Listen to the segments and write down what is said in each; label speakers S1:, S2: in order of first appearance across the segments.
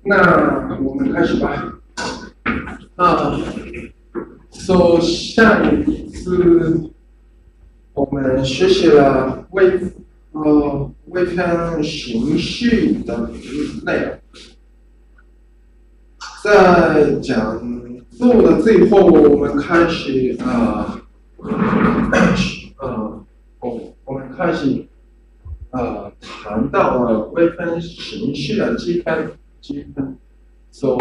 S1: 那我们开始吧。上一次我们学习了微分形式的内容，在讲座的最后，我们开始我们开始谈到了微分形式的积分。So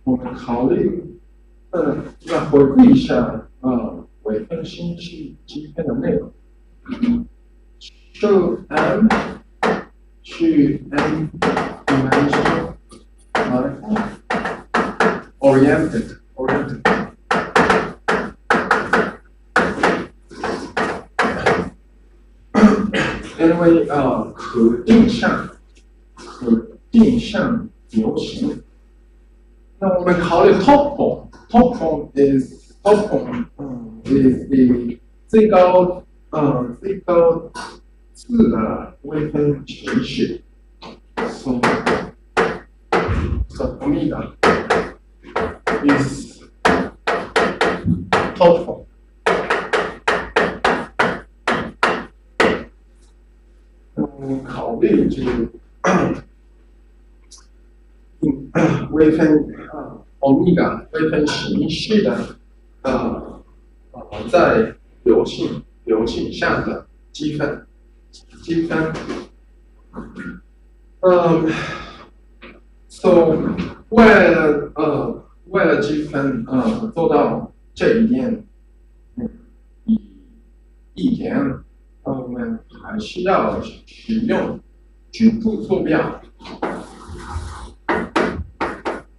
S1: 我们考虑要回顾一下微分形式积分的内容。So M 是 M dimensional oriented。因为可定向流行。那我们考虑 Topology is the 最高次的微分形式。So omega is Topology。考虑这个微分omega 微分形式的在流行下的积分。So 为了积分做到这一点，我们还是要使用局部坐标。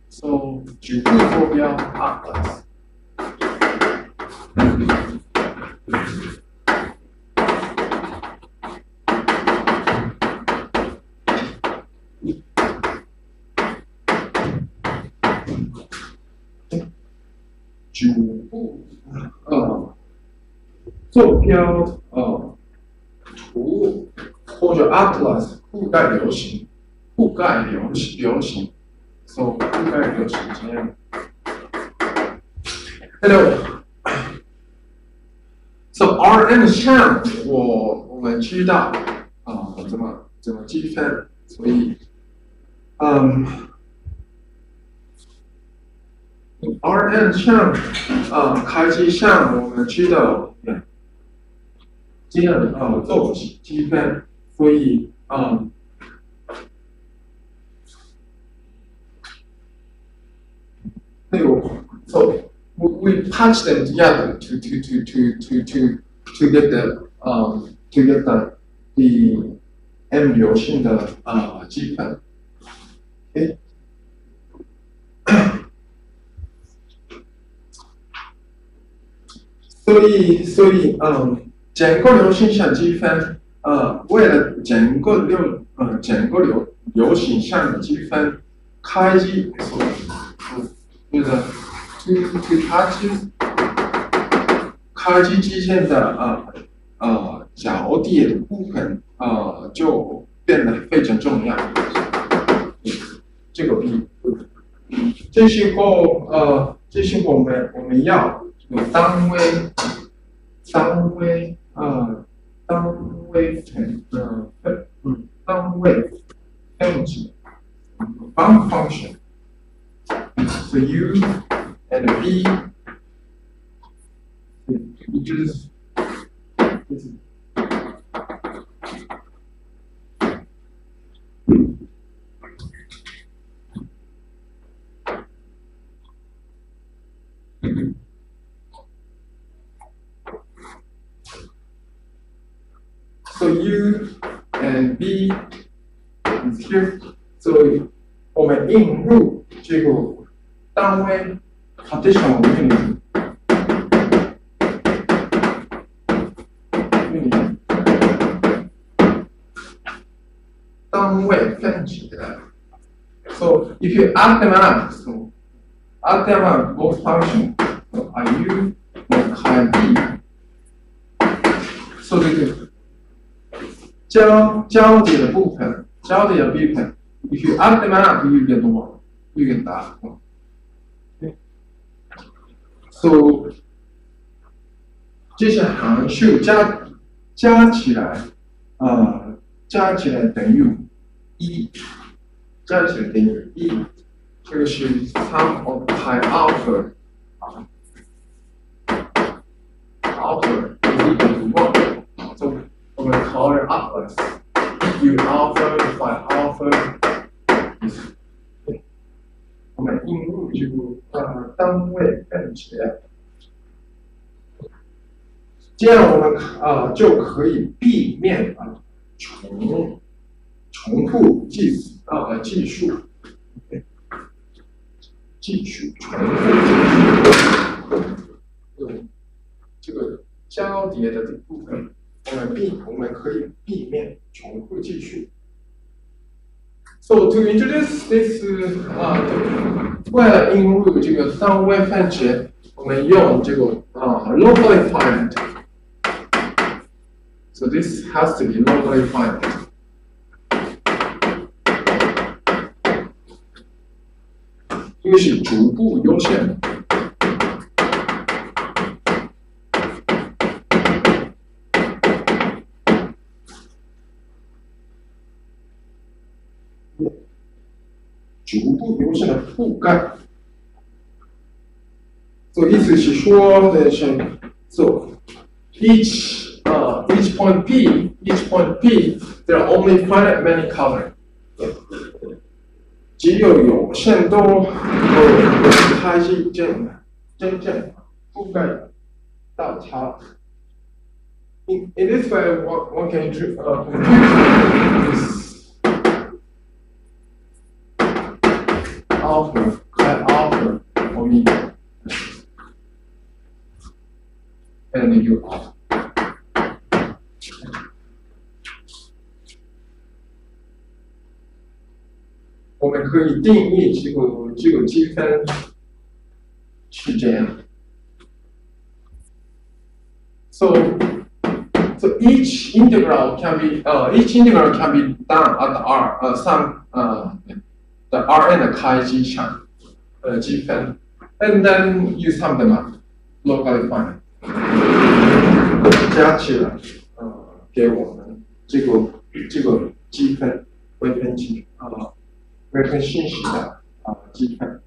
S1: So 局部坐标 atlas。局部坐标图或者 atlas 覆盖流行。So 覆盖流行这样。Hello。So Rm 项我们知道怎么计分，所以Rm 项开机项我们知道这样做积分，所以So we patch them together to get the M 流性的积分。Okay. 所以整个流行项积分为了整个流行项的积分开机那个开机之间的交叠的部分就变得非常重要。这个这时候我们要有单位分子function。So U and V just So U and V is here. So 我们引入这个单位 conditional unit 单位分子的。So if you add them up, both functions, so are U and V. So 这个交叠的部分 if you add them up, you get one. You get that one. Okay. So 这些函数加起来，加起来等于1，加起来等于1。这个是 sum of pi alpha alpha is equal to 1。So 我们考虑 alpha u alpha phi alpha。我们引入这个单位分解，这样我们就可以避免重复计数，重复这个交叠的这部分，我们可以避免重复计数。So to introduce this 为了引入这个单位分解，我们用这个locally finite。So this has to be locally finite。因为是逐步优先的。逐步优先的覆盖，所以意思是说的是， so each point P, there are only finite many color， 只有有限多它是真正覆盖到它。In this way, one can compute this alpha omega and u alpha。我们可以定义这个积分是这样。So each integral can be done at the Rn 的开机上积分 ，and then you sum them up locally finite， 加起来给我们这个积分微分信息的积分。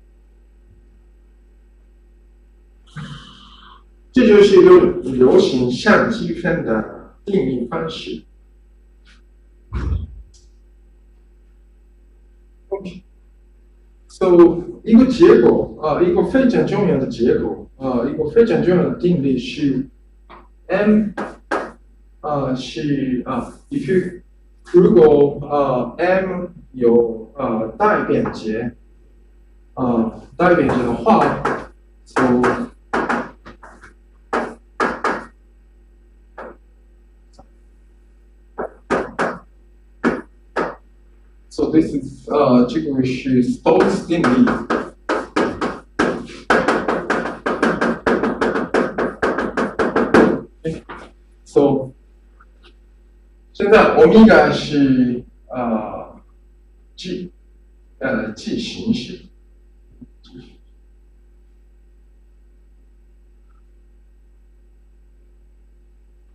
S1: 这就是一个流行相积分的定义方式。OK， so 一个结果一个非常重要的结果一个非常重要的定理是 m 是如果m 有带边节的话 So this is 这个是 Stokes 定理。So 现在 omega 是矩形式。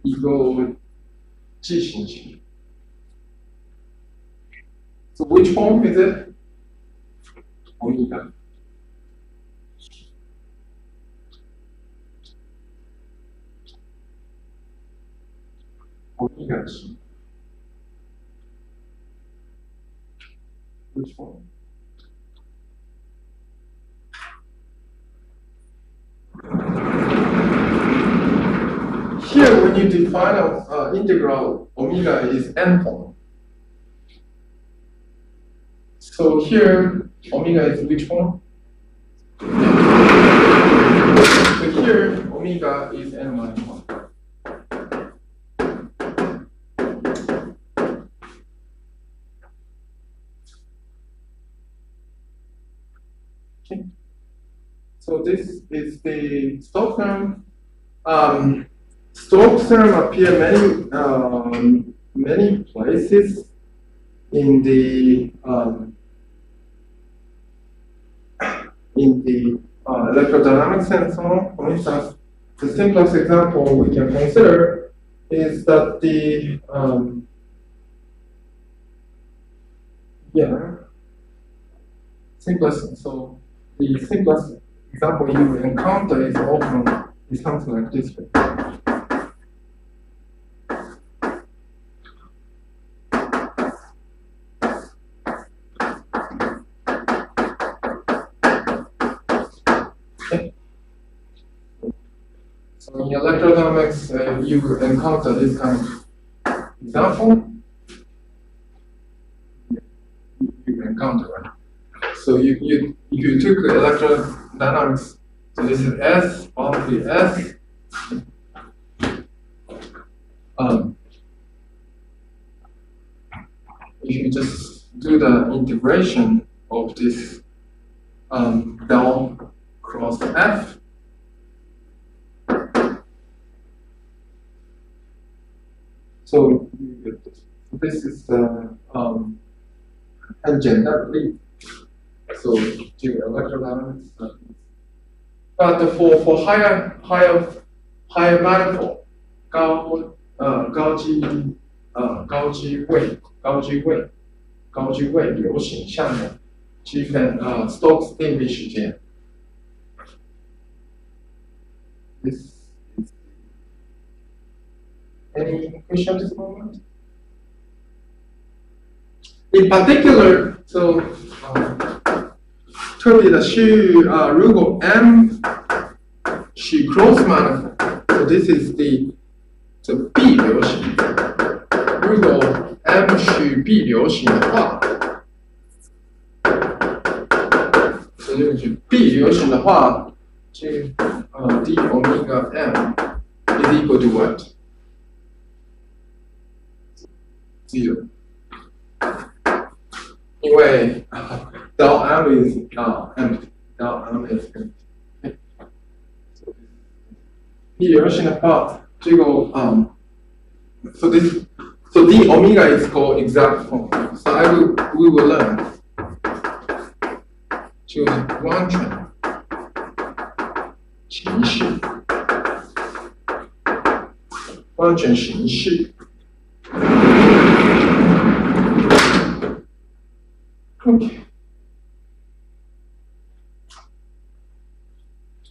S1: 一个矩形式。So which form is it? Omega. Omega. Which form? Here, when you define an integral, omega is n form. So here, omega is which form? So here, omega is n minus 1. Okay. So this is the Stokes theorem. Stokes theorem appear many places in the the electrodynamics and so on. For instance, the simplest example we can consider is that the simplest. So the simplest example you encounter is often something like this. So in electrodynamics, you encounter this kind of example. You encounter, right? So you took electrodynamics. So this is S, boundary S. If you just do the integration of this del cross F, so you get this. This is the 很简单的例子。So to electrodynamics, but for higher manifold 高机位流行项的基本Stokes 定律时间。This is any question at this moment? In particular, so 特别的是如果 M 是 cross manifold, so this is the B 流行。如果 M 是 B 流行的话，所以就是 B 流行的话，这d omega M is equal to what? 0。因为del M is empty, del M is empty. B 流行的话，这个so d omega is called exact form. So we will learn 就是完全形式，完全形式。Okay.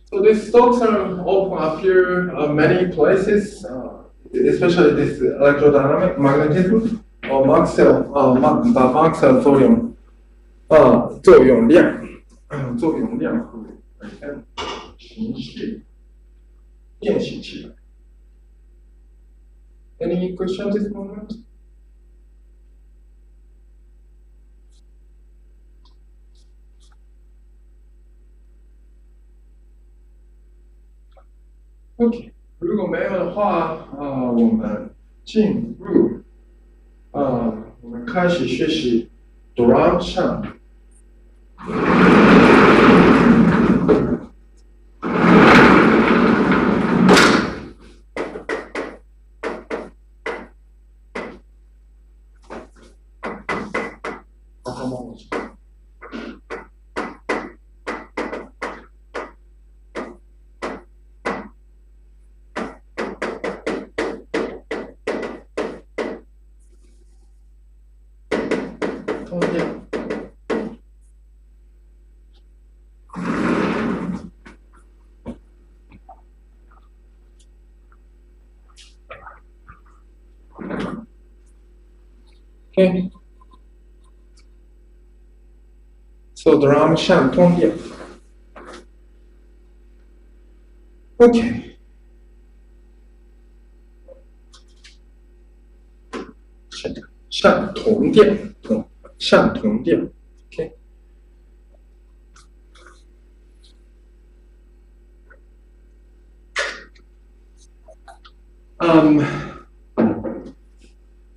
S1: So these Stokes are often appear many places, especially this electrodynamic magnetism or Maxwell作用量和形式练习起来。Any question at this moment? OK， 如果没有的话，我们进入我们开始学习 Rham 上。cohomology。通电。Okay. So the Rham 上通电。OK。上铜电，上铜电。OK。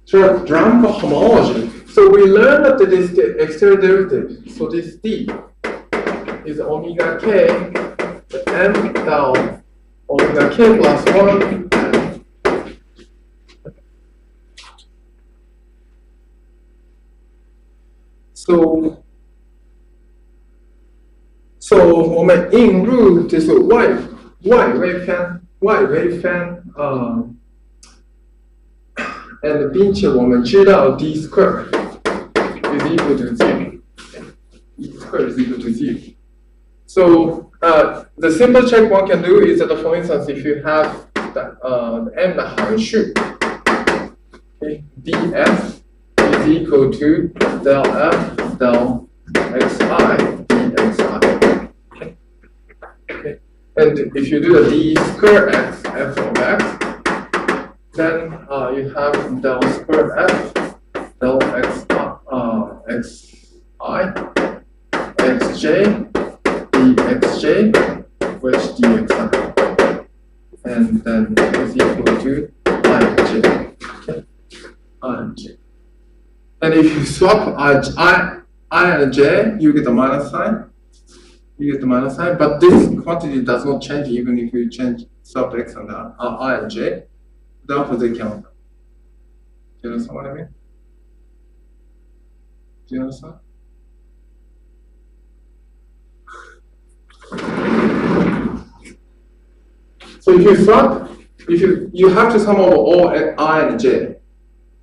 S1: So Rham cohomology. So we learned that this is the exterior derivative. So this D is omega k, m del omega k plus 1. So So 我们引入就是 y wave and 并且我们知道 d square is equal to 0. D square is equal to 0. So the simple check one can do is that, for instance, if you have the m 的函数 okay, df is equal to del f del xi dxi. Okay. And if you do the d square x f of x, then you have del square f del xi xj dxj which dxi, and then is equal to ij. Okay. Ij. And if you swap I and j, you get the minus sign. You get the minus sign, but this quantity does not change even if you change swap x and I and j. Therefore, they count. Do you understand what I mean? Do you understand? So if you swap, you have to sum over all I and j.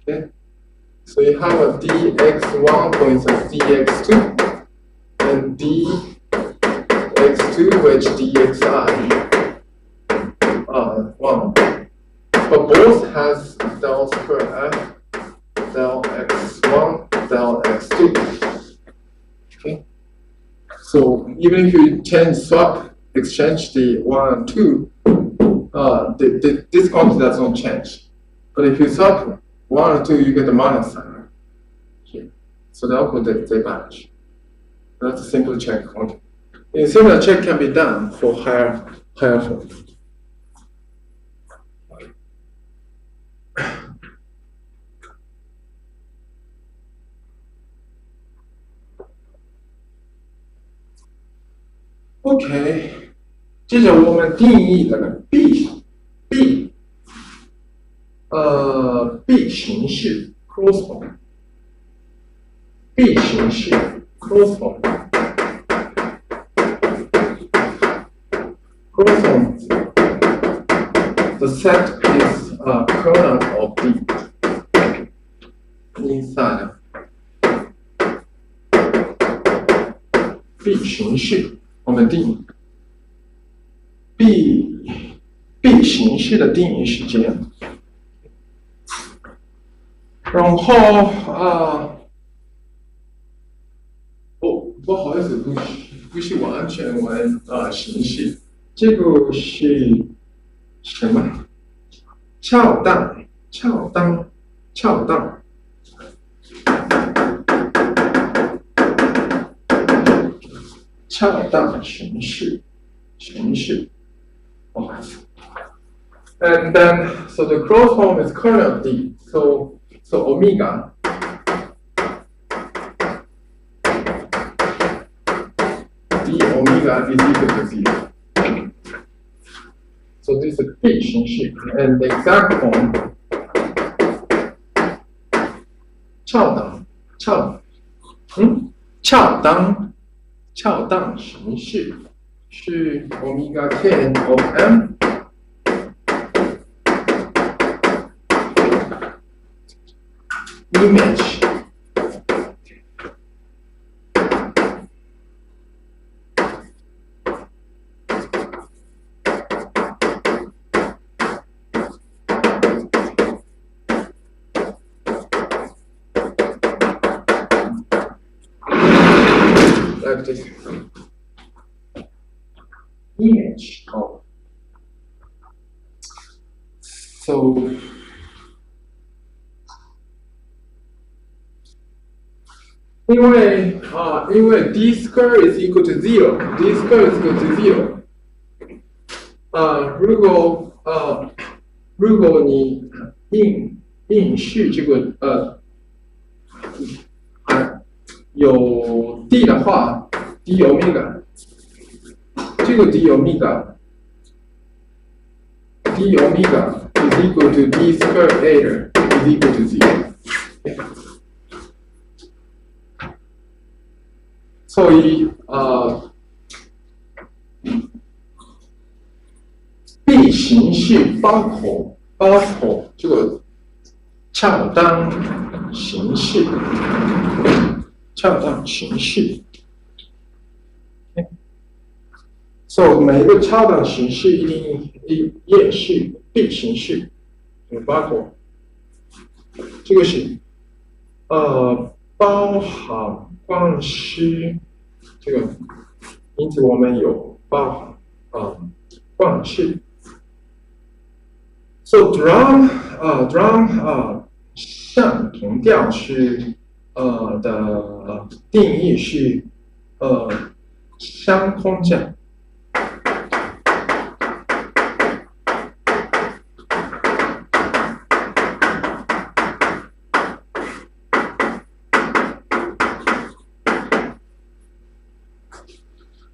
S1: Okay. So you have a dx1 for instance dx2 and dx2 which dxi 1. But both has del square f del x1 del x2. Okay. So even if you exchange the 1 and 2, this quantity does not change. But if you swap 1 and 2, you get the minus sign. Okay. So therefore they match. That's a simple check quantity. A similar check can be done for higher forms. OK， 接着我们定义这个 B 形式 crossform B 形式 crossform the set is a kernel of D inside B 形式。我们定义 B 形式的定义是这样，然后不好意思，不是完全形式，这个是什么？翘荡形式。And then, so the crossform is kernel of D. So omega D omega is equal to 0. So this is B 形式 and the exact form 翘荡形式是 omega k of m image like this image of so因为 d square is equal to 0 d square is equal to 0如果你应试这个有 d 的话 d omega 这个 d omega is equal to d square a is equal to 0。所以形式包括这个恰当形式，所以每一个恰当形式一定也是必形式，包括这个是包含关系这个，因此我们有包含关系。So drum 相同调式的定义是相空间。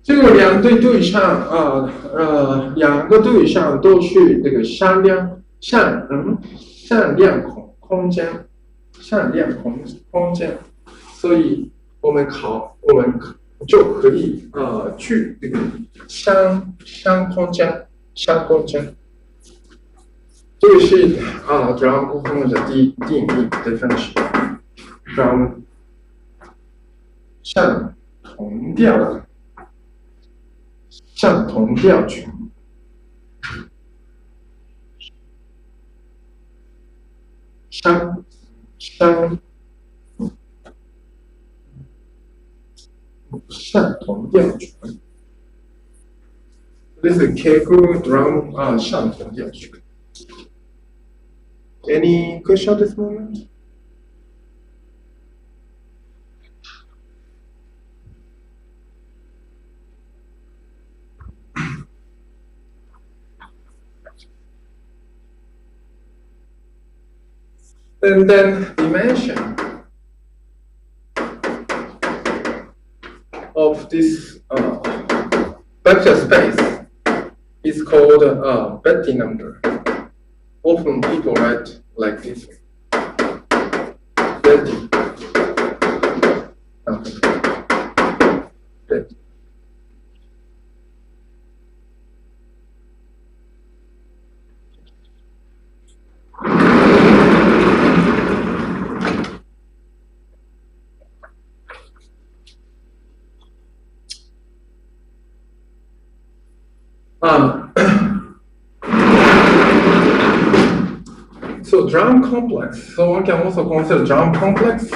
S1: 这个两个对象都是这个向量空间，所以我们就可以去这个相空间，这个是drum cohomology的定义 differential， drum 相同调群。相同调群。This is Keiku drum 相同调群。Any question at this moment? And then dimension of this vector space is called Betti number. Often people write like this. Betti. Betti. So drum complex. So one can also consider drum complex.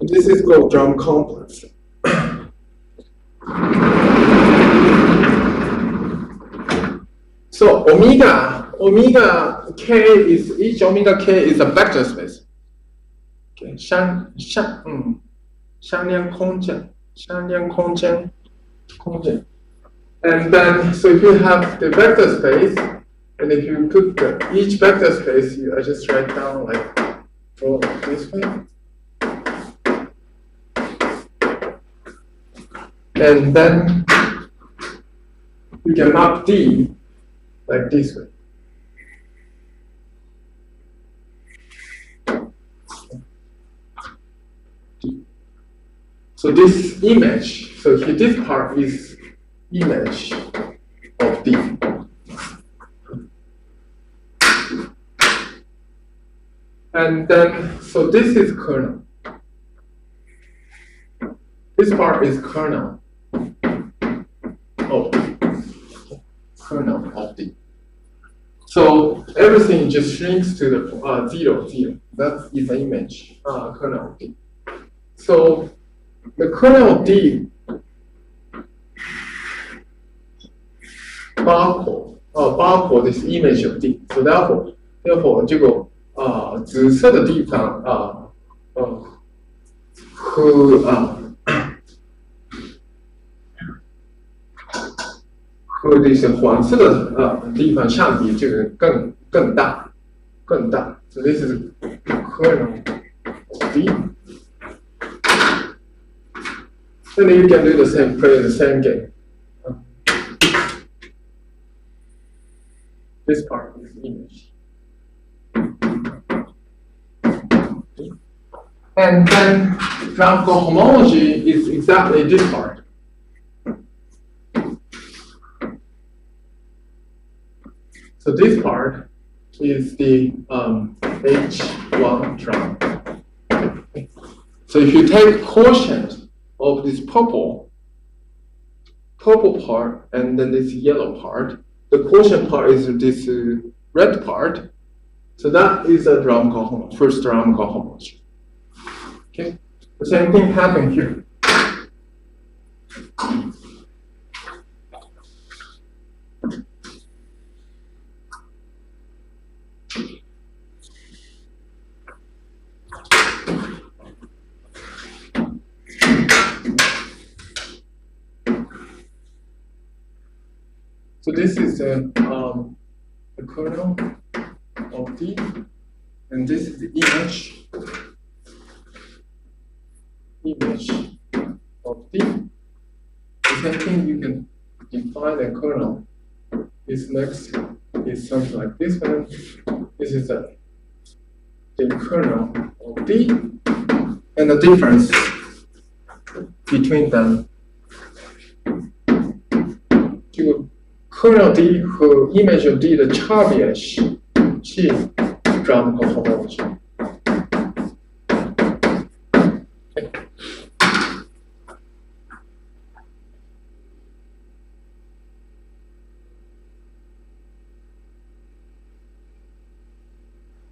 S1: This is called drum complex. So omega k is each omega k is a vector space. Okay, 向量空间。And then, so if you have the vector space, and if you put each vector space, I just write down like draw this way. And then you can map D like this way. So this image, so here this part is image of D. And then, so this is kernel. This part is kernel of D. So everything just shrinks to the 0, 0. That is the image, kernel of D. So the kernel of D barcode this image of D. So therefore 这个紫色的地方和这些黄色的地方相比，这个更大。So this is kernel of D. Then you can do play the same game. This part is image. And then Rham cohomology is exactly this part. So this part is the H1 drum. So if you take quotient of this purple part and then this yellow part, the quotient part is this red part. So that is a first Rham cohomology. Okay, the same thing happened here. So this is the kernel of D, and this is the image of D. The same thing, you can define the kernel. This next is something like this one. This is the kernel of D, and the difference between them. Kernel D 和 image of D 的差别是 Rham cohomology.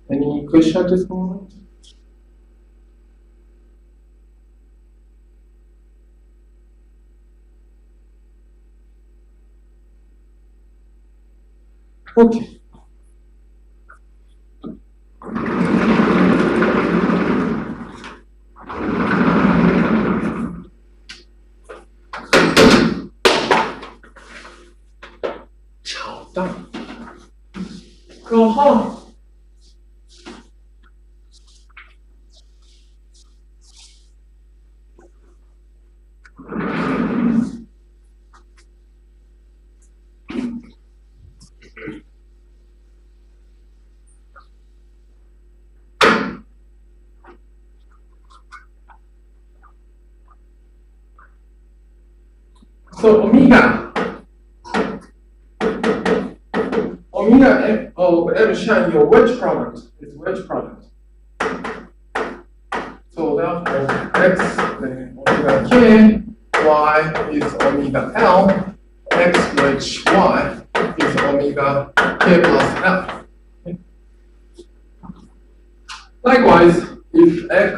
S1: Any question at this moment? Okay. Go home. So omega M shine your wedge product is wedge product. So therefore X omega K, Y is omega L, X wedge Y is omega K plus L. Okay. Likewise, if X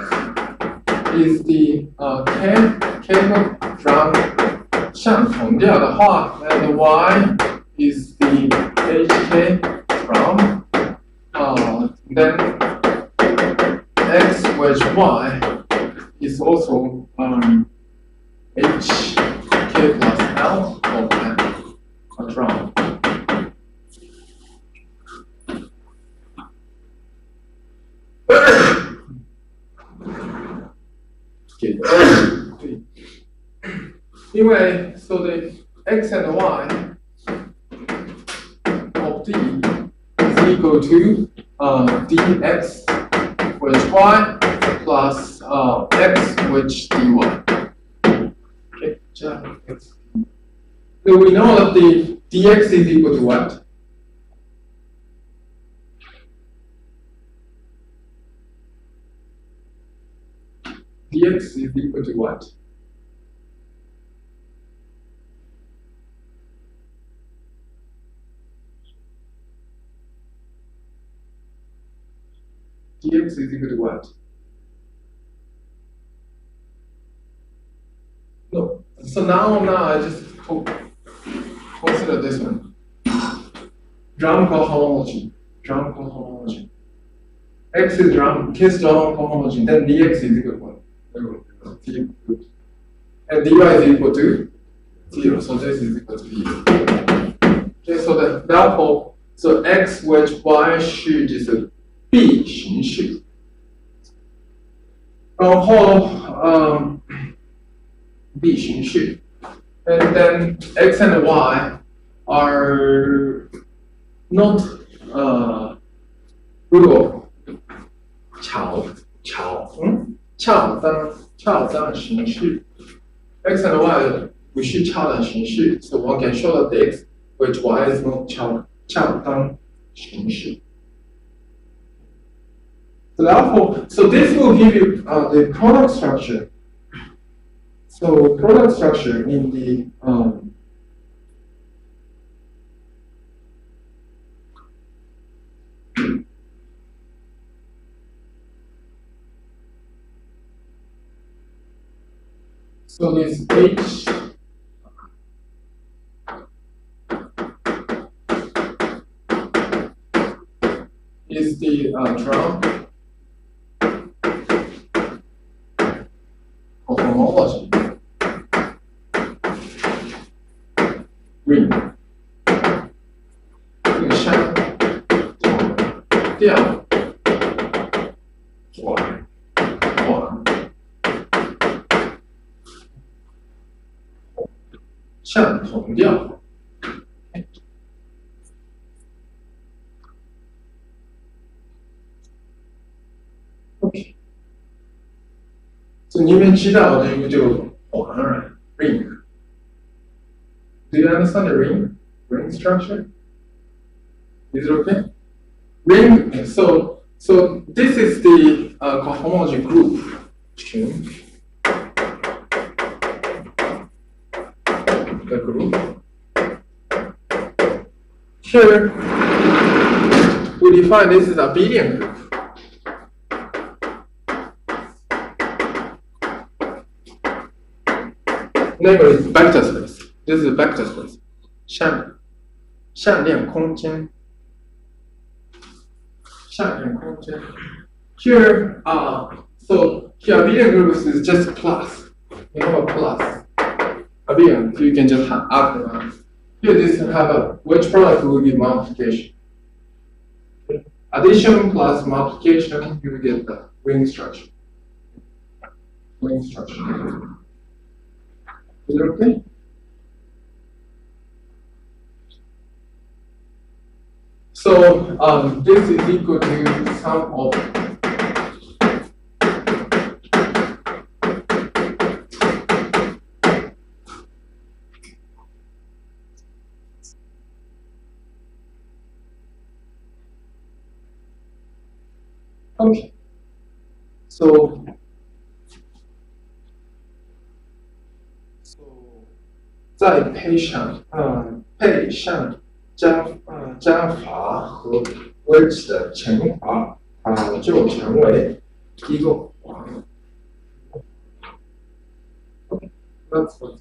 S1: is the K 和 Rham 相同调的话 and Y is the HK from then X wedge Y is also HK plus L of M from. Anyway, so the X and Y of D is equal to dx wedge Y plus X wedge dy. Okay, so we know that the dx is equal to what? Dx is equal to what? Dx is equal to what? No. So now I just consider this one. Rham cohomology. X is Rham cohomology. Then dx is equal to what? And dy is equal to 0. So this is equal to 0. Okay, so therefore, so x with y 序就是 B 形式，然后B 形式 ，and then x and y are not 如果巧当形式 ，x and y 不是巧当形式 ，so one can show that the x which y is not 巧当形式。So therefore, so this will give you the product structure. So product structure in the so this H is the drum cohomology ring 这个相同调相同调。OK， 所以你们知道的一个就环 ring。Do you understand the ring structure? Is it okay? Ring. So this is the cohomology group. The group. Here we define this is a abelian group. Namely, vector space. This is vector space. 向量空间。Here, so here abelian groups is just plus. You have a plus. Abelian, you can just add them. Here, this have a which product will give multiplication. Addition plus multiplication, you will get the ring structure. Ring structure. Is it okay? So this is equal to sum of okay. So再配上加法和 wedge 的乘法，就成为一个环。That's what.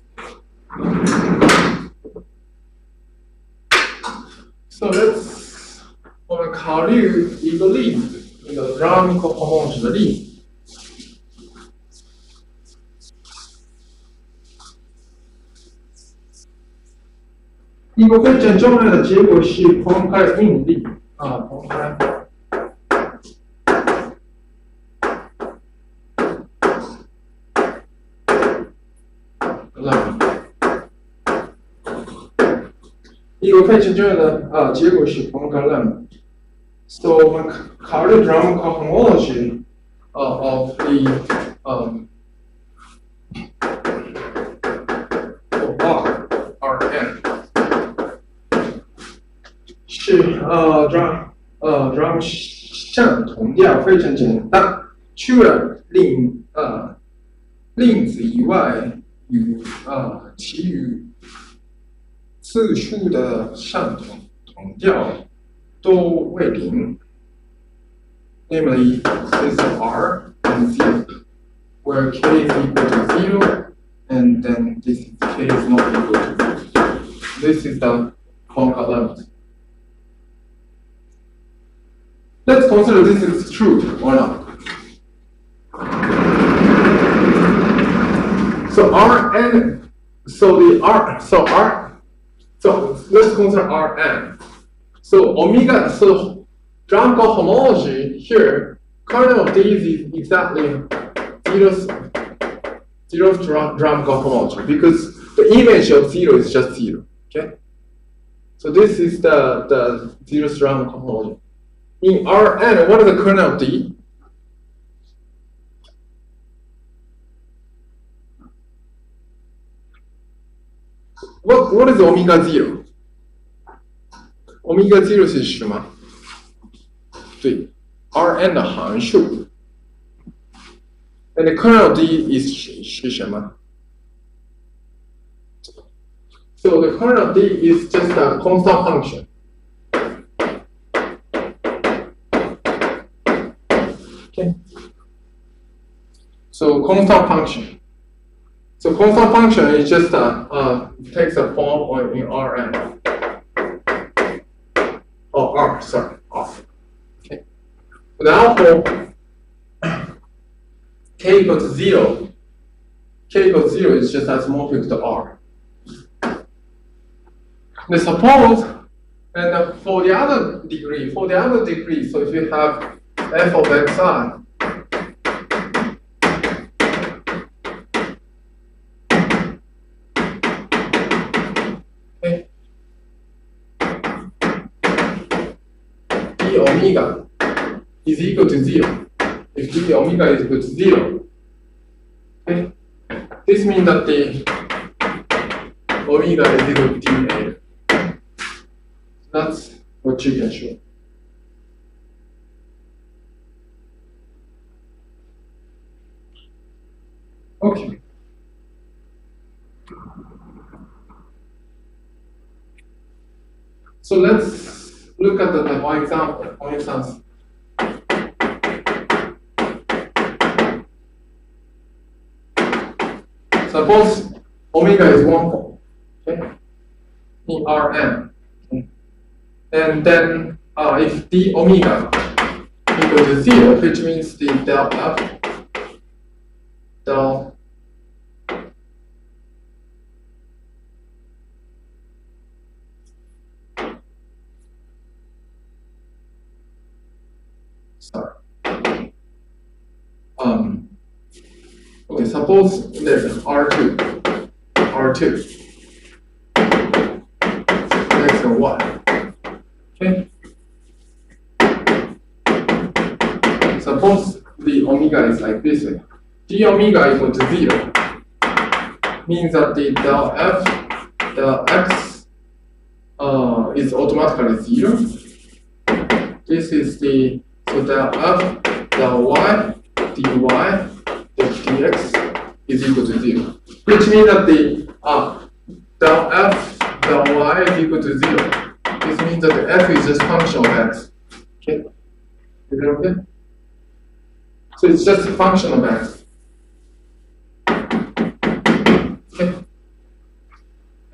S1: So let's 我们考虑一个例子，一个 Rham cohomology 的例子。一个非常重要的结果是公开应力公开。一个非常重要的结果是公开论。So 我们考虑 Rham cohomology of the Rn。是Rham 相同调非常简单，除了令子以外，其余次数的相同调都为零。Namely, this is R and Z, where K is equal to 0, and then this K is not equal to 0. This is the Poincare limit. Let's consider this is true or not. So R and so the R so let's consider Rn. So omega, so Rham cohomology here, kernel of these is exactly zero Rham cohomology because the image of 0 is just 0. Okay? So this is the zero Rham cohomology. In Rn, what is the kernel of D? What is omega 0? omega 0是什么？对 ，Rn 的函数。And the kernel of D is 是什么？ So the kernel of D is just a constant function. Okay. So constant function. So constant function is just takes a form in Rn. Oh, R, sorry, R. Okay. Now for k equals to 0, k equals 0 is just isomorphic to R. Now suppose, and for the other degree, so if you have f of xi, okay, d omega is equal to 0. If d omega is equal to 0, okay, this means that the omega is equal to dA. That's what you can show. Okay. So let's look at the one example. For instance, suppose omega is 1, okay, in Rn. Okay. And then if d omega equal to 0, which means the del f del sorry. Okay, suppose there's R2, X and Y. Okay. Suppose the omega is like this. D omega equal to 0 means that the del f, del x is automatically 0. This is the, so del f, del y, dy, dx is equal to 0. Which means that the del f, del y is equal to 0. This means that the f is just function of x. Okay? Is it okay? So it's just a function of x. Okay?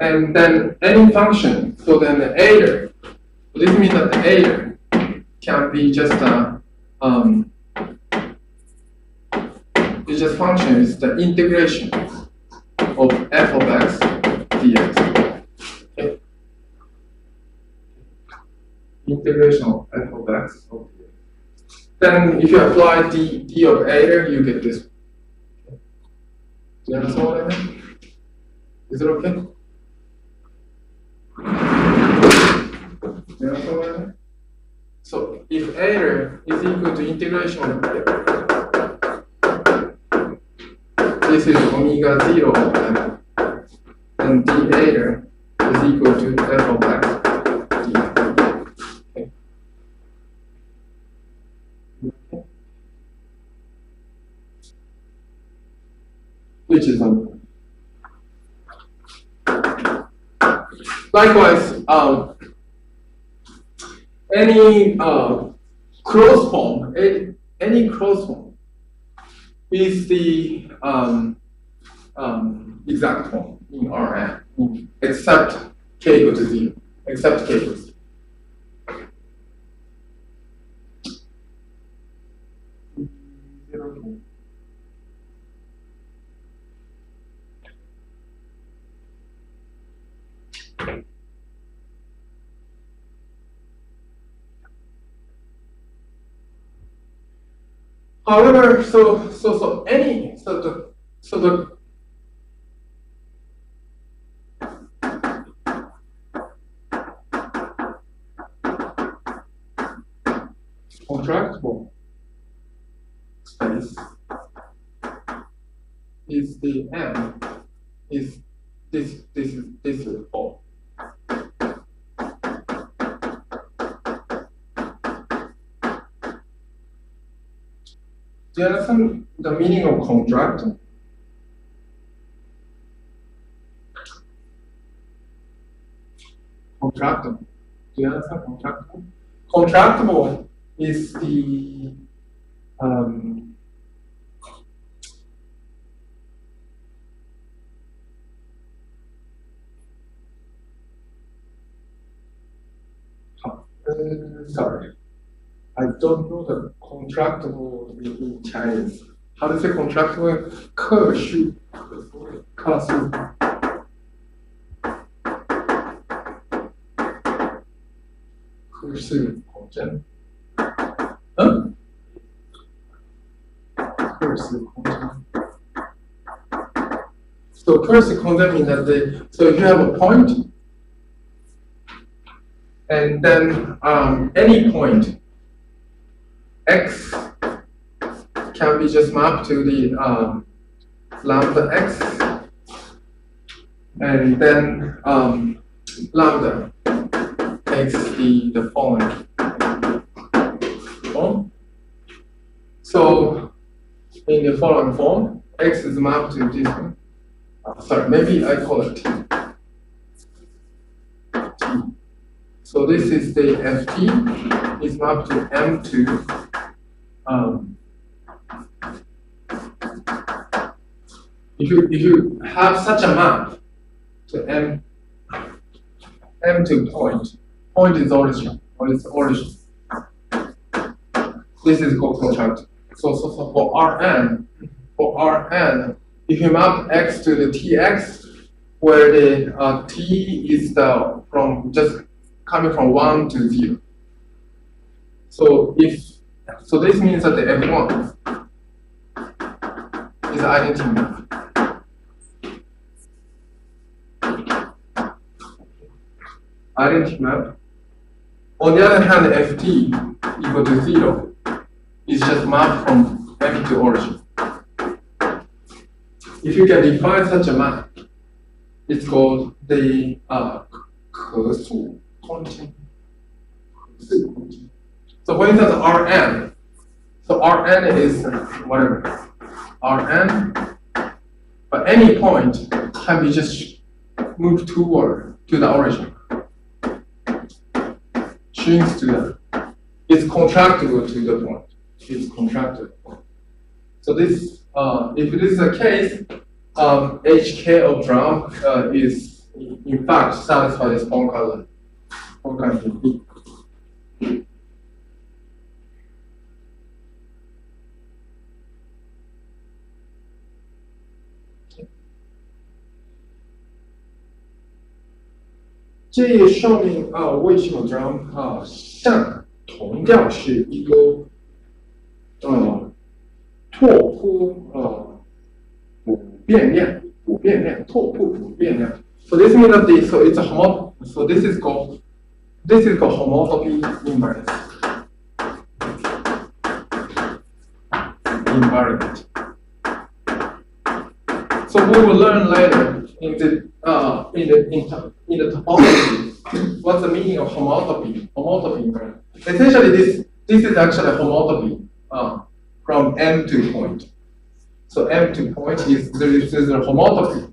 S1: And then any function, so then the Aider, this means that the Aider can be just a it's just function is the integration of f of x dx. Okay? Integration of f of x of dx. Then if you apply d of Aider, you get this. Okay. Do you understand what I mean? Is it okay? Do you understand what I mean? So if Aider is equal to integration of this is omega 0 of f, and d Aider is equal to f of x dx. Okay. Which is likewise, any closed form, any closed form is the exact form in Rn, except k equal to 0, except k equals 0. However, so the contractible space is the M is this is the form. Do you understand the meaning of contract? Contractible. Do you understand contractible? Contractible is the sorry, I don't know the contractible in Chinese. How to say contractible? 可数，可数。可数空间。可数空间。So 可数空间means that so if you have a point, and then any point x can be just mapped to the lambda x, and then lambda takes the following form. So in the following form, x is mapped to this one. Sorry, maybe I call it t. So this is the ft is mapped to M2 if you have such a map to M2 point is origin, or its origin. This is called contract. So for Rn, if you map x to the Tx, where the T is from just coming from 1 to 0. So this means that the F1 is identity map. Identity map. On the other hand, Ft equal to 0 is just mapped from M to origin. If you can define such a map, it's called the 可数空间. So for instance, Rn. So Rn is whatever. Rn, but any point can be just moved toward to the origin. Shrinks to that. It's contractible to the point. It's contractible. So this, if this is the case, HK of Rham is in fact satisfy this Poincare B. 这上面为什么Rham像同调是一个拓扑不变量，拓扑不变量。So this means that it's a so this is called homotopy invariant. So we will learn later in the topology what's the meaning of homotopy invariant. Essentially, this is actually a homotopy from M to point. So M to point is a homotopy.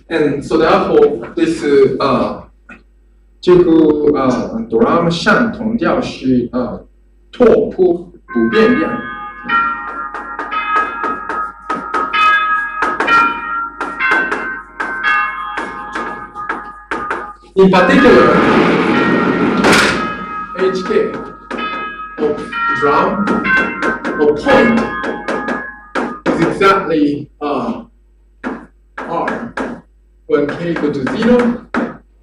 S1: And so therefore, this 这个Rham 像同调是拓扑不变量。In particular, HK of Rham or point is exactly R when k equal to 0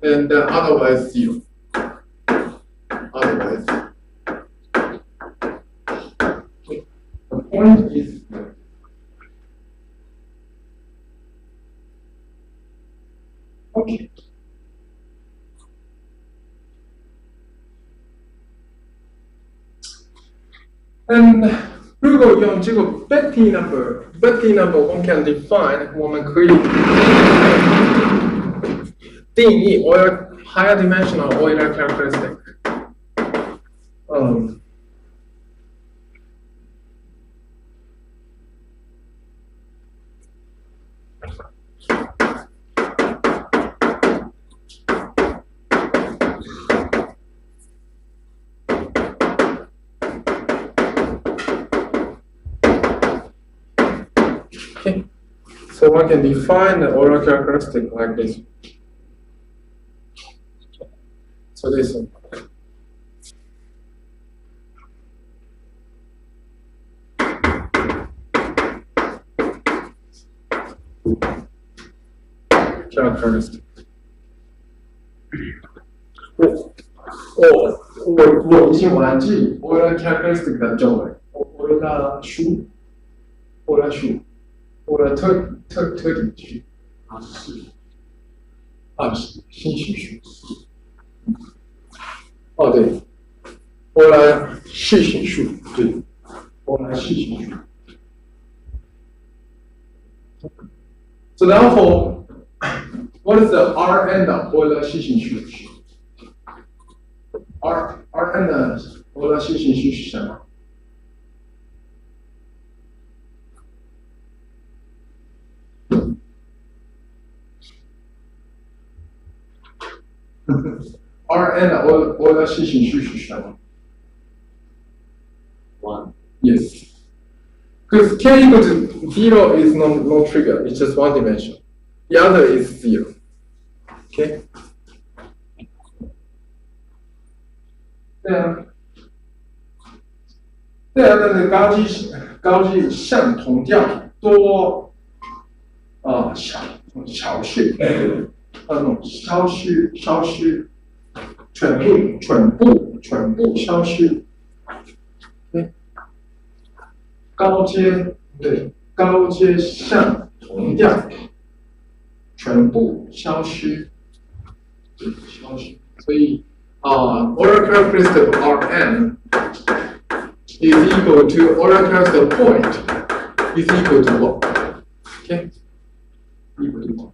S1: and otherwise 0. Otherwise. point is okay. And 如果用这个 Betty number，Betty number 我们 can define， 我们可以定义 Euler higher dimensional Euler characteristic。Okay, so one can define the Euler characteristic like this. So this one. Characteristic. 我已经忘记Euler characteristic 的中文。Euler数。特定区信息数。哦，对，视形数，对，视形数。So therefore, what is the Rn 的Euler视形数？Rn 的Euler视形数是什么？Rn 的Euler视形数是什么
S2: ？1.
S1: Yes. Because k equal to 0 is no trigger, it's just one dimension. The other is 0. Okay? 对啊，那个高级相同调多小序，那种消失全部消失。对，高阶相同调全部消失，所以Euler characteristic of Rn is equal to Euler characteristic point is equal to 1. Okay? Equal to 1.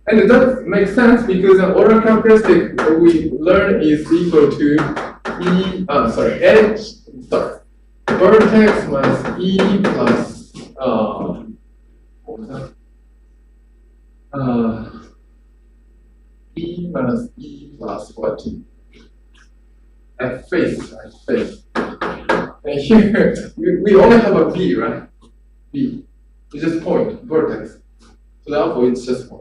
S1: And that makes sense because the Euler characteristic we learn is equal to vertex minus E plus E minus E plus what? At face. And here we only have a B, right? B. It's just point, vertex. So therefore it's just 1.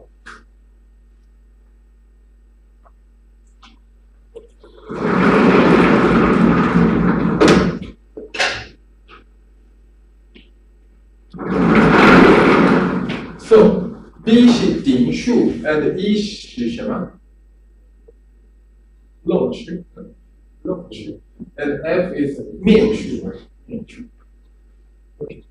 S1: So B 是顶数 and E 是什么？漏区 and F is 面数。Okay.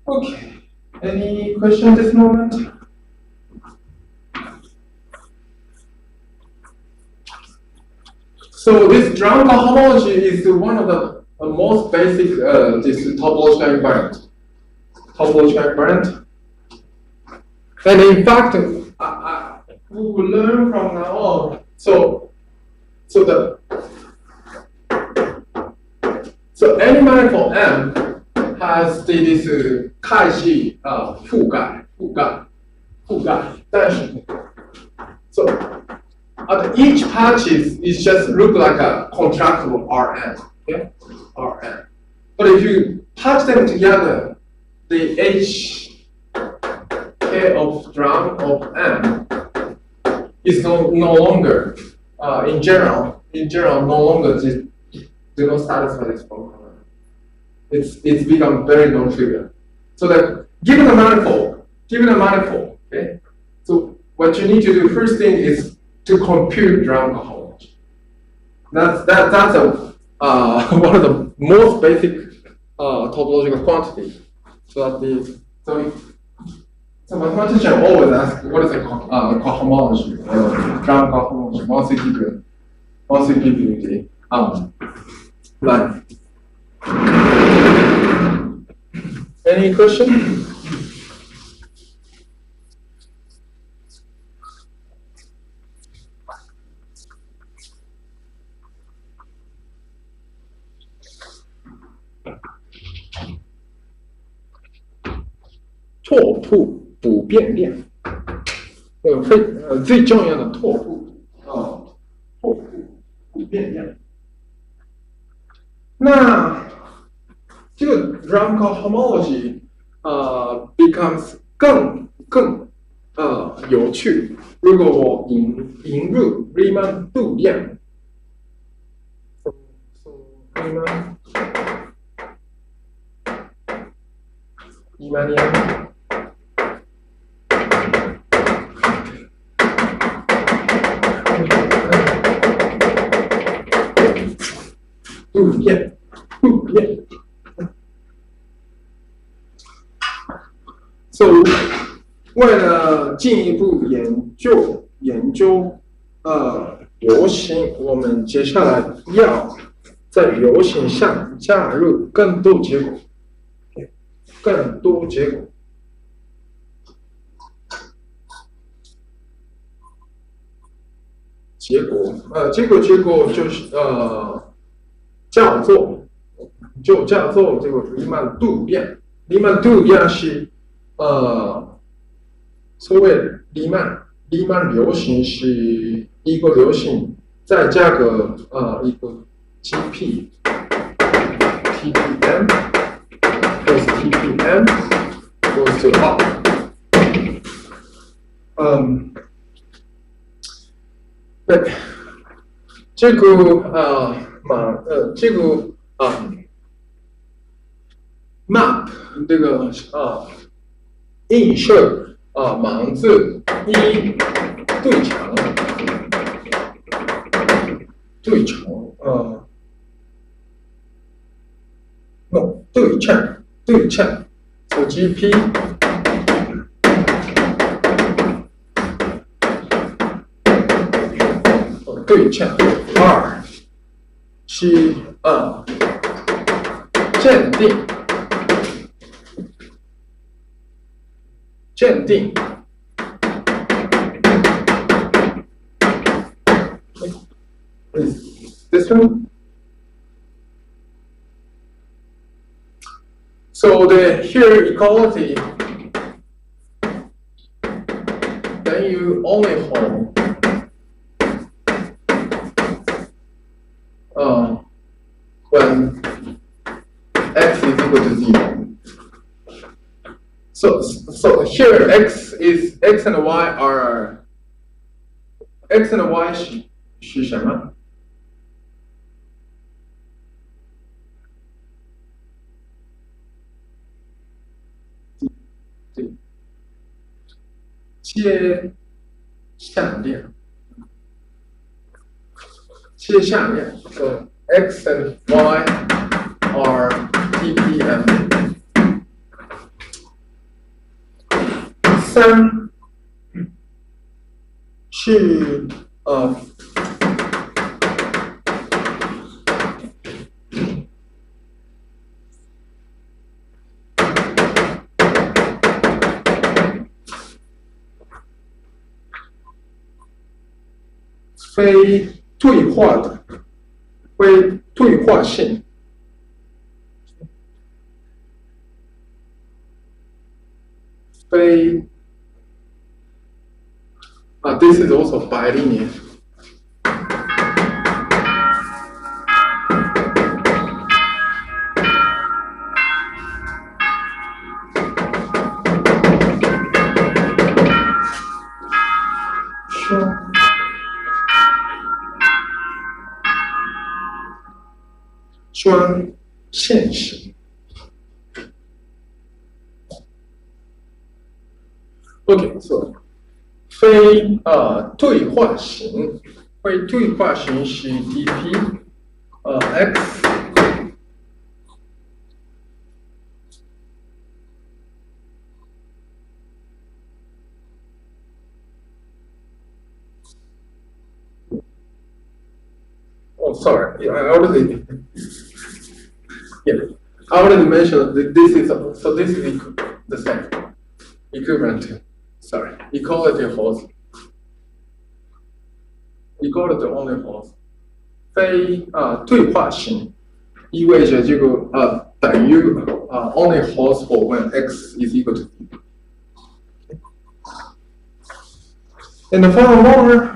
S1: Okay. Any question at this moment? So this Rham cohomology is one of the most basic this topological invariant. And in fact, we will learn from now on. So any manifold M has this 氦系覆盖，但是 so at each patches it just look like a contractible Rn, okay? Rn. But if you patch them together, the H K of Rham of M is no longer in general no longer do not satisfy this formula. It's become very non-trivial. So that given a manifold, okay. So what you need to do first thing is to compute Rham cohomology. That's one of the most basic topological quantity. So so mathematician always ask what is a cohomology or Rham cohomology, multi-PPT. Like any question?拓扑不变量，最重要的拓扑拓扑不变量。那这个 Rham cohomology becomes 更有趣。如果我引入 Riemann 度量 Riemannian 度量。So 为了进一步研究流行，我们接下来要在流行上加入更多结果，结果就是叫做这个黎曼度量。黎曼度量是所谓黎曼流行是一个流行，再加个一个 TPM plus TPM goes to R。对，这个map 这个映射盲字一对称对称 ，so GP 对称 R 是鉴定。Is this one? So the here equality, then you only hold when x is equal to 0. So here x and y are x and y 是什么？切向量。So x and y are TPM。3是非对话性。This is also bilinear.双线型。Okay, so 非对话型会对化形式 dp x Oh, sorry. I already mentioned that this is the same equivalent to equality holds equality only holds 非对化型意味着这个等于only holds for when x is equal to b. And furthermore,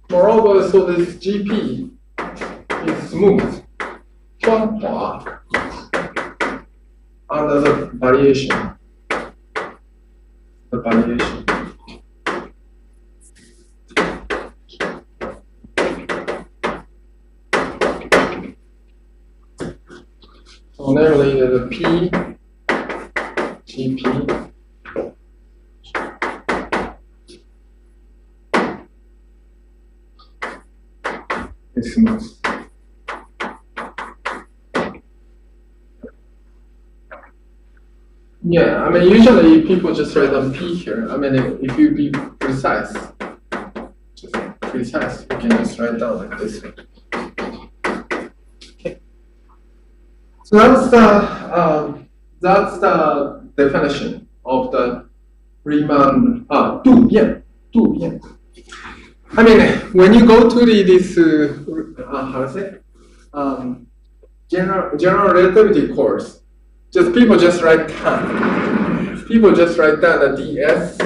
S1: moreover, so this GP is smooth, 光滑 under the variation. The variation. So namely the P, GP. Is smooth. Yeah, I mean, usually people just write down P here. I mean, if you be precise, you can just write down like this. Okay. So that's the definition of the Riemann 度变. I mean, when you go to this how to say general relativity course, people just write down. People just write down the ds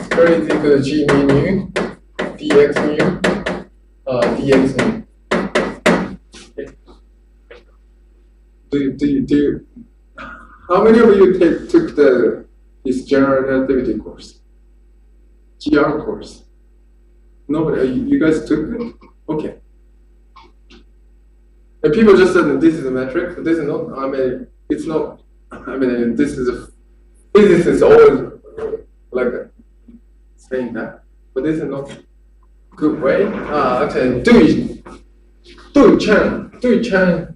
S1: square is equal to g mu nu dx mu dx mu. Okay. Do you, how many of you took this general relativity course? GR course. Nobody, you guys took it? Okay. And people just said this is a metric, but this is not, I mean, it's not, I mean, this is physics is always like saying that, but this is not a good way. Okay, 对称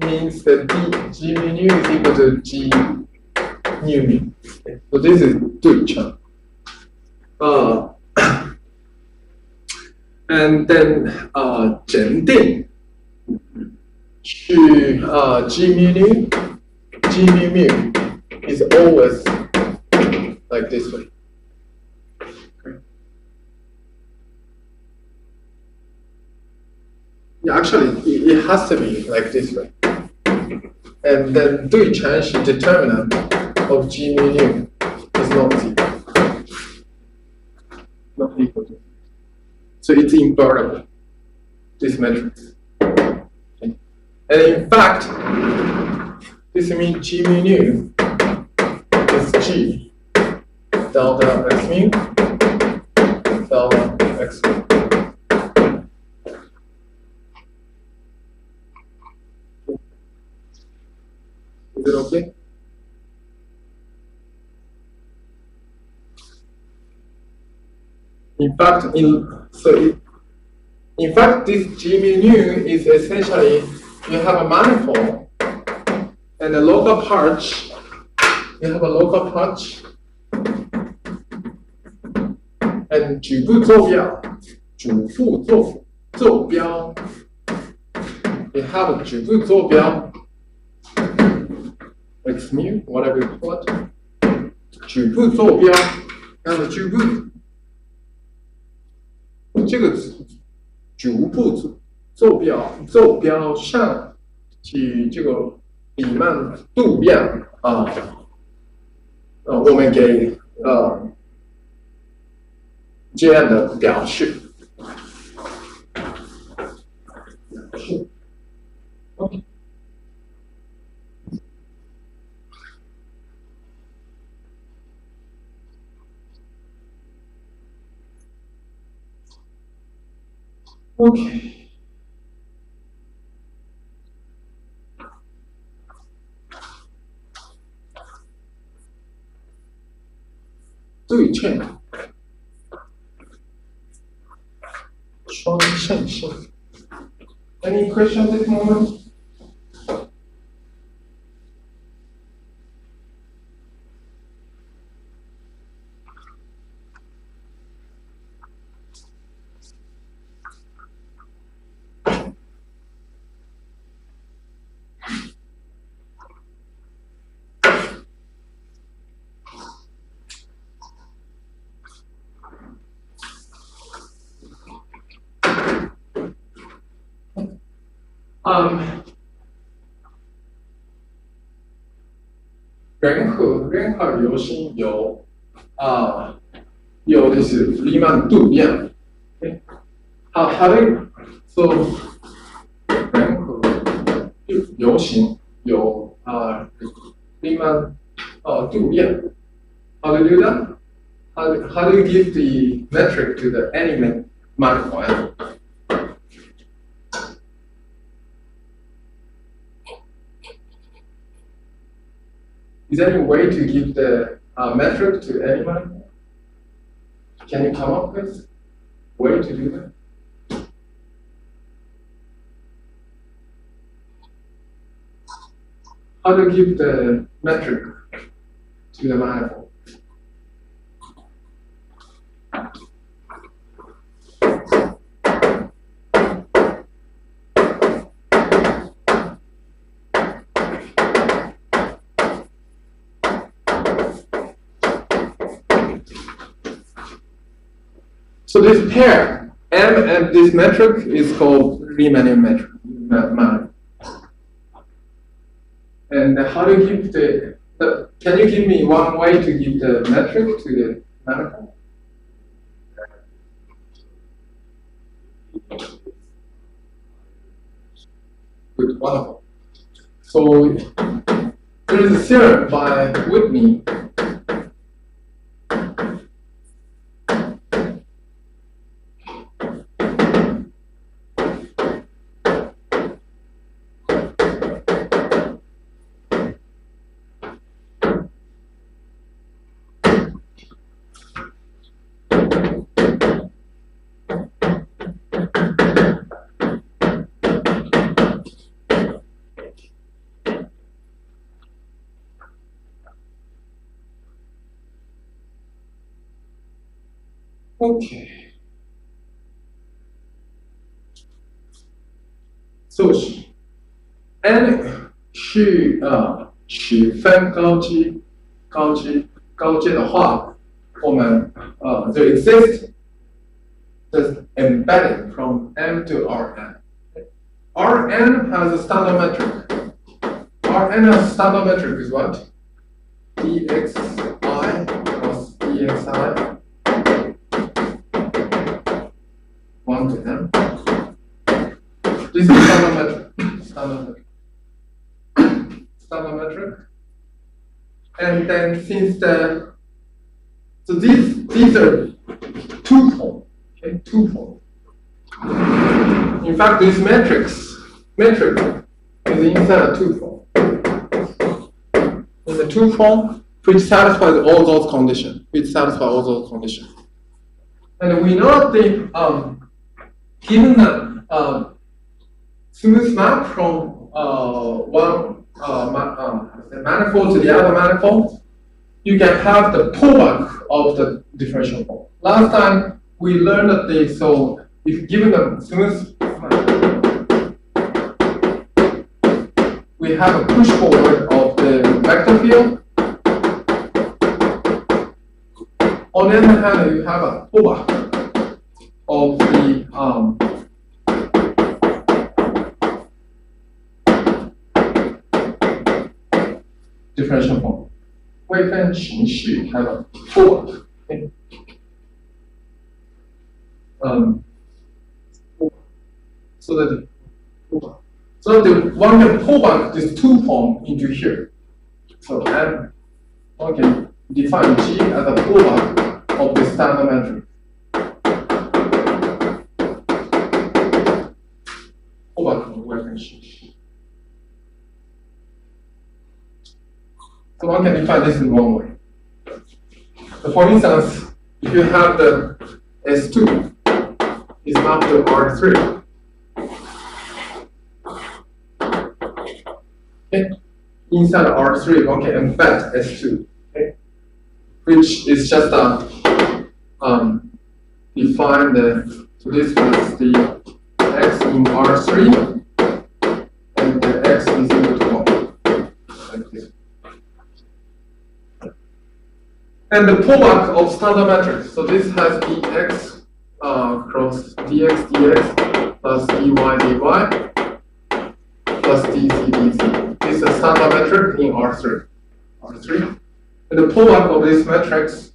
S1: means that g mu nu is equal to g nu mu. Okay. So this is 对称. And then 整定是g mu mu is always like this way. Okay. Yeah, actually, it has to be like this way. And then 对称是 determinant of g mu nu is not zero, not equal to. So it's invertible, this matrix. Okay. And in fact, this means g mu nu is g delta x mu delta x mu. Is it okay? In fact, this g mu nu is essentially you have a manifold and a local part. You have a local part and 主副坐标. You have a 主副坐标 x mu, whatever you call it. 主副坐标 and 主副。这个主副坐标上去这个黎曼度量我们给这样的表示。OK。Okay. 胜性。Any questions at the moment?人和流星有的是黎曼度量。how do so 人和流星有黎曼度量。How do you do that? How do you give the metric to the element manifold? Is there any way to give the metric to any manifold? Can you come up with a way to do that? How do you give the metric to the manifold? So this pair, M and this metric, is called Riemannian metric. And how do you give the can you give me one way to give the metric to the manifold? Good, wonderful. So there is a theorem by Whitney. Okay. So n 是取分高阶的话，我们the exist is embedded from M to Rn. Rn has a standard metric. Rn has a standard metric is what? dxi plus dxi 1 to m. This is standard metric. And then since so these are two-fold, okay, two-fold. In fact, this metric is inside a two-fold. In the two-fold, which satisfies all those conditions, And we know that given the smooth map from one manifold to the other manifold, you can have the pullback of the differential form. Last time we learned that so if given the smooth map, we have a push forward of the vector field. On the other hand, you have a pullback of the differential form. 微分情绪 have a pullback. Okay. So that one can pull back this two form into here. So M, one can define G as a pullback of the standard metric. Pullback of Weyfeld sheet. So one can define this in one way. So for instance, if you have the S2, is mapped to R3. Okay. Inside R3, one can embed S2, okay, which is just define the, so this was the x in R3, and the x is equal to 1, like this. And the product of standard matrix, so this has dx cross dx dx plus dy dy plus dc dc. This is a standard metric in R3. And the product of this matrix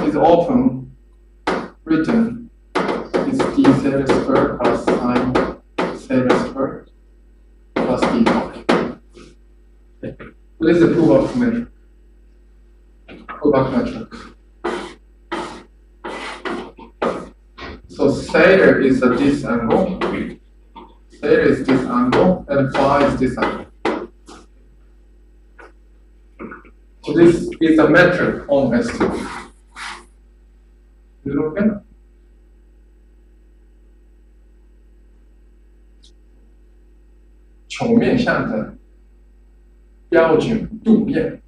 S1: is often written is d theta squared plus sine theta squared plus d phi. Okay. This is the product metric. So theta is this angle, theta is this angle, and phi is this angle. So this is a metric on S2. Is it okay?球面上的标准度变。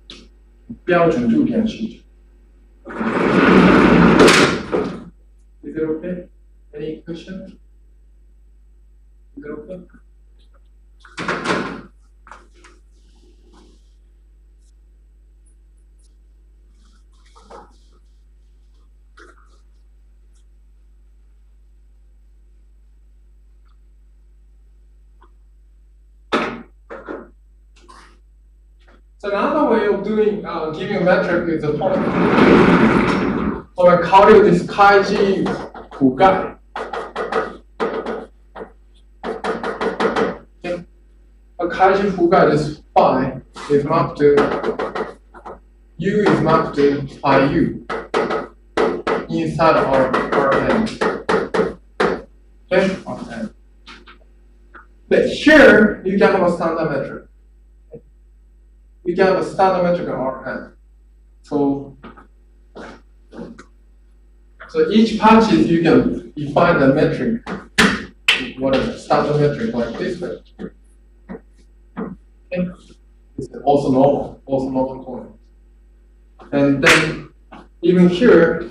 S1: 标准度变式。Is it okay? Any question? Is it okay? So another way of doing giving a metric is a point. 我们考虑的是开机覆盖。开机覆盖 this phi is mapped to u is mapped to phi u inside our Rm. Okay, Rm. But here you can have a standard metric. You can have a standard metric Rm. So each patches you can define the metric, whatever standard metric like this way. Okay. It's also normal point. And then even here,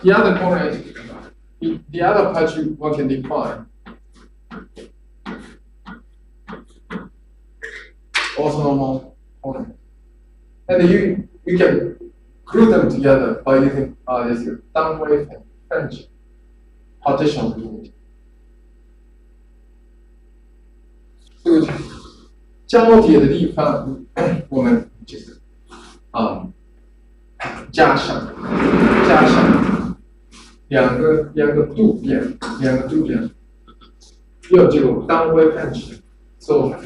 S1: the other point, the other patch one can define. Also normal point. And you can glue them together by using this downwave and French partition unit. 这个交叠的地方，我们就是加上两个度变，要这种downwave French. So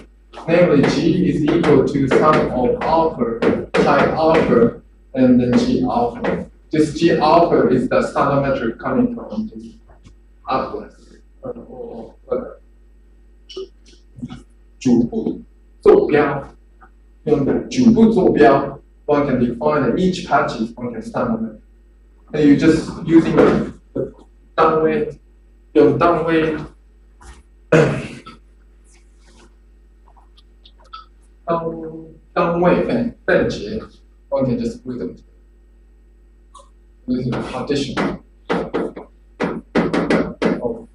S1: namely G is equal to sum of alpha, psi alpha, and then G alpha. This G alpha is the standard metric coming from this atlas or whatever. 主步坐标，用主步坐标 one can define each patches one can standard metric. And you just using the downwave, 用downwave分解 one can just glue them using partition of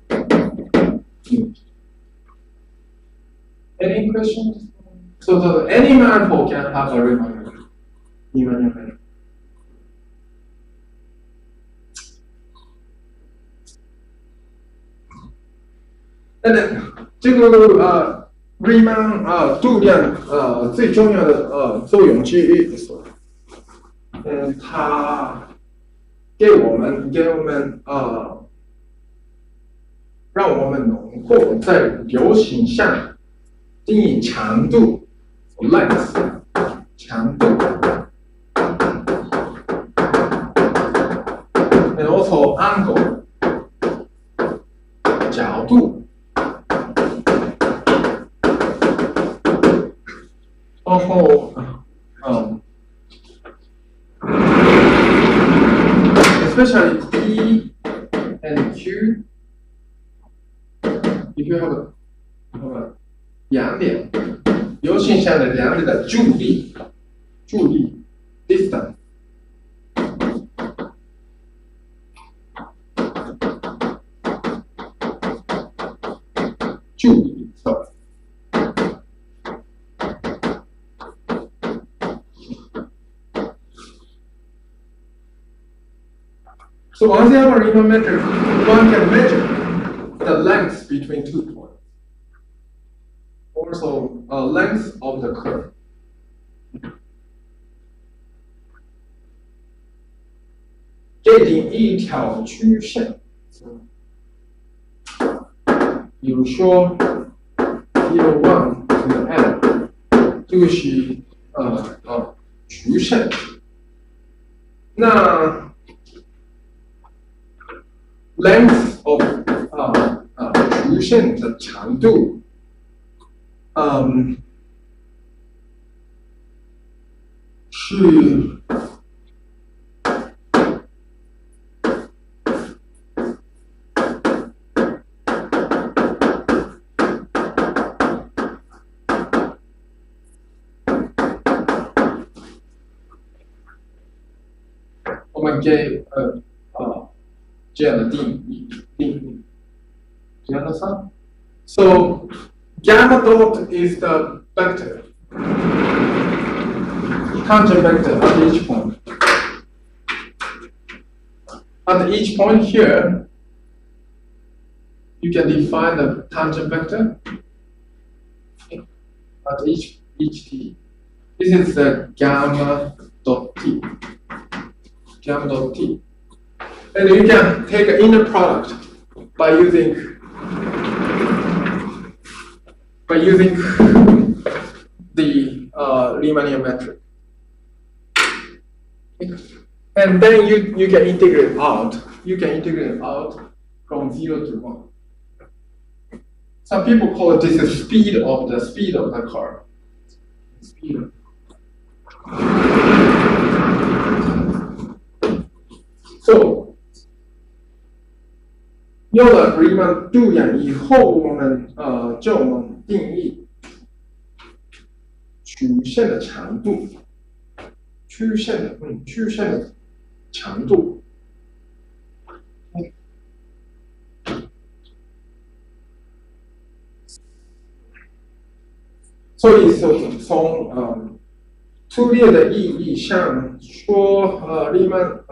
S1: unit. Any questions? So any manifold can have a Riemann metric. And then 这个Riemann 度量最重要的作用之一，它给我们让我们能够在流行上定义强度 length 强度 and also angle 角度，然后especially P and Q if you have a 两点，流行下的两点的助力 distance。助力 ，sorry。So on the Riemann metric, one can measure the length between 2 points. Also, length of the curve. 界定一条曲线，比如说 zero one to n， 这个是曲线。那 length of 曲线的长度，是我们给这样的定义。Do you understand? So gamma dot is the vector, tangent vector at each point. At each point here, you can define the tangent vector at each t. This is the gamma dot t. Gamma dot t. And you can take an inner product by using the Riemannian metric. And then you can integrate out. You can integrate out from 0 to 1. Some people call it this is speed of the car. Speed. So 有了 Riemann 度量以后，我们就能定义曲线的长度，曲线的长度。所以从粗略的意义上说，Riemann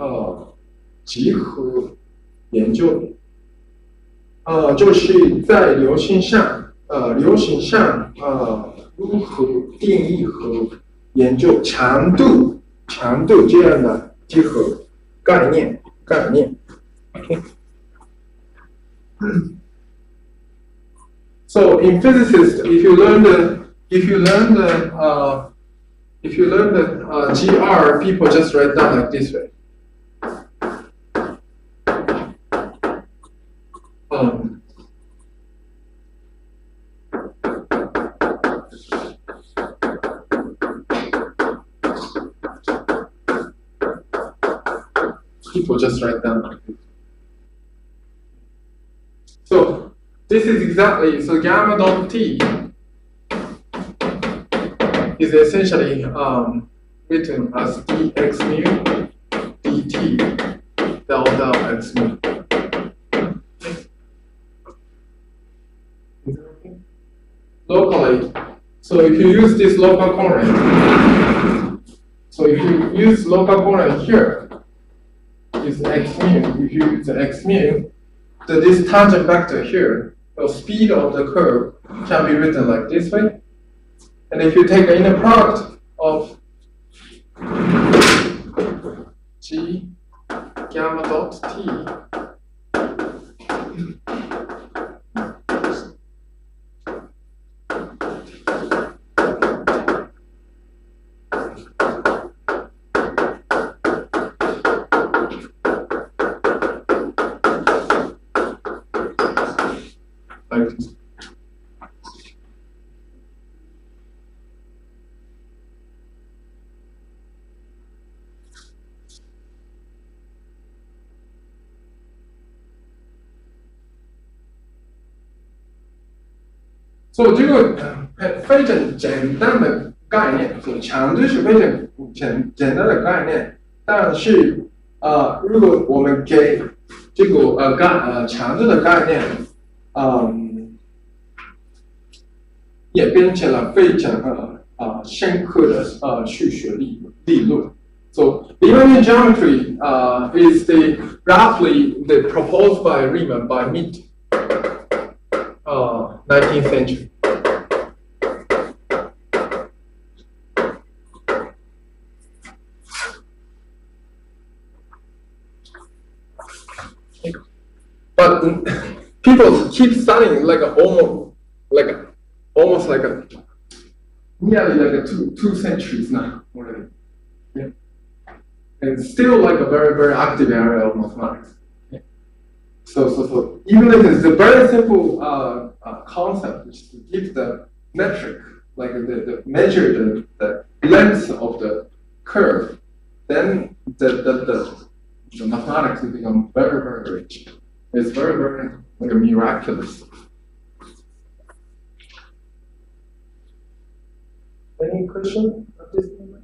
S1: 集合研究。就是在流行上如何定义和研究长度这样的集合概念。Okay. So in physicists, if you learn the GR, people just write down like this way. People just write down like this. So this is exactly gamma dot t is essentially written as dx mu dt delta x mu. Locally, so if you use this local covariance, here, is x mu. If you use the x mu, this tangent vector here, the speed of the curve can be written like this way. And if you take an inner product of g gamma dot t, like this. 所以这个非常简单的概念，所以强对是非常简单的概念，但是如果我们给这个强对的概念，也变成了非常深刻的数学理论。So Riemann geometry is roughly proposed by Riemann by mid 19th century. But people keep studying almost like nearly two centuries now already. Yeah. And still like a very active area of mathematics. Yeah. So even if it's a very simple concept, which is to give the metric, like the measure the length of the curve, then the mathematics will become very rich. It's very like a miraculous. Any question at this moment?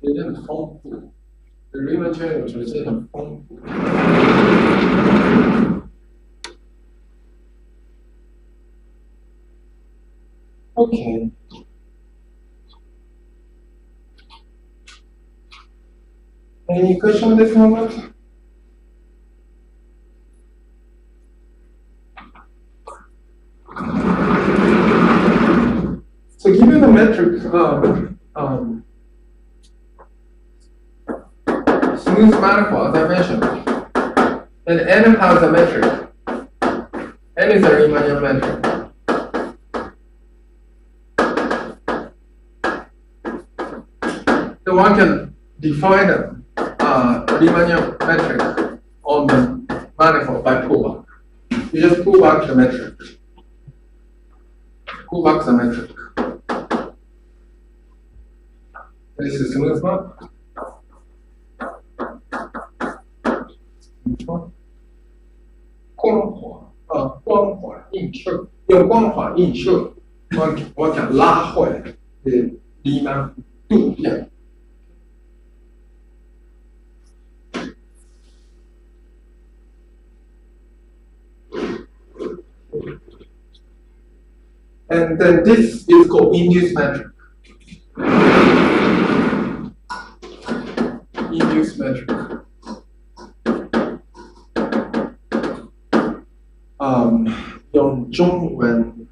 S1: It is丰富，这Riemann圈我觉得是很丰富。Okay. Any question at this moment? So given the metric smooth manifold, as I mentioned, and n has a metric, n is a Riemannian metric. So one can define a Riemannian metric on the manifold by pullback. You just pull back the metric. Pull back the metric. This is smooth map.光环映射，用光环映射，我讲拉回来的黎曼度量。And then this is called induced metric. Induced metric. 用中文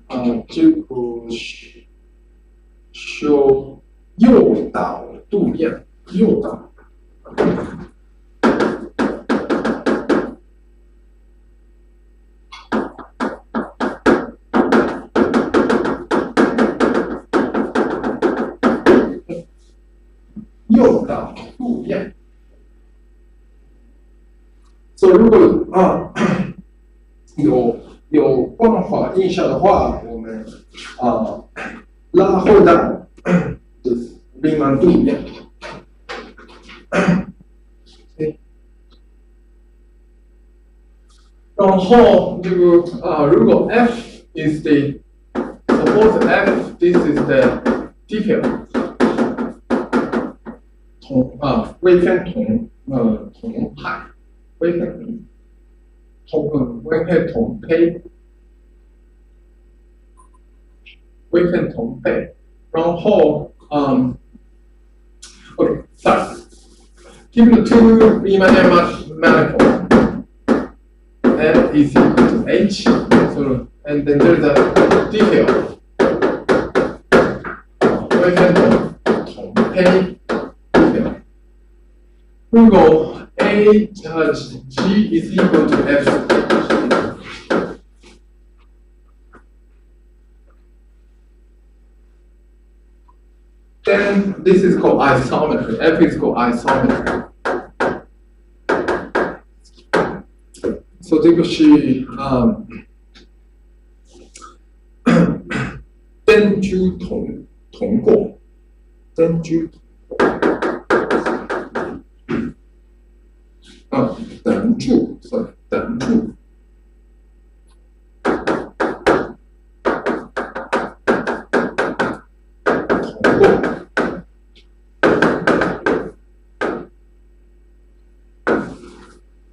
S1: 这个说诱导度量，诱导。诱导度量。所以如果有光滑印象的话，我们拉回到就是黎曼度量。然后这个如果 f is the suppose f this is the differential 微分同派微分同胚微分同倍，然后okay, sorry. Given the two Riemannian manifold, F is equal to H, so and then there's a detail. 微分同胚 detail. 如果 A G is equal to F. Then this is called isometry. F is called isometry. So 这个是根据同过，根据等等柱，等柱。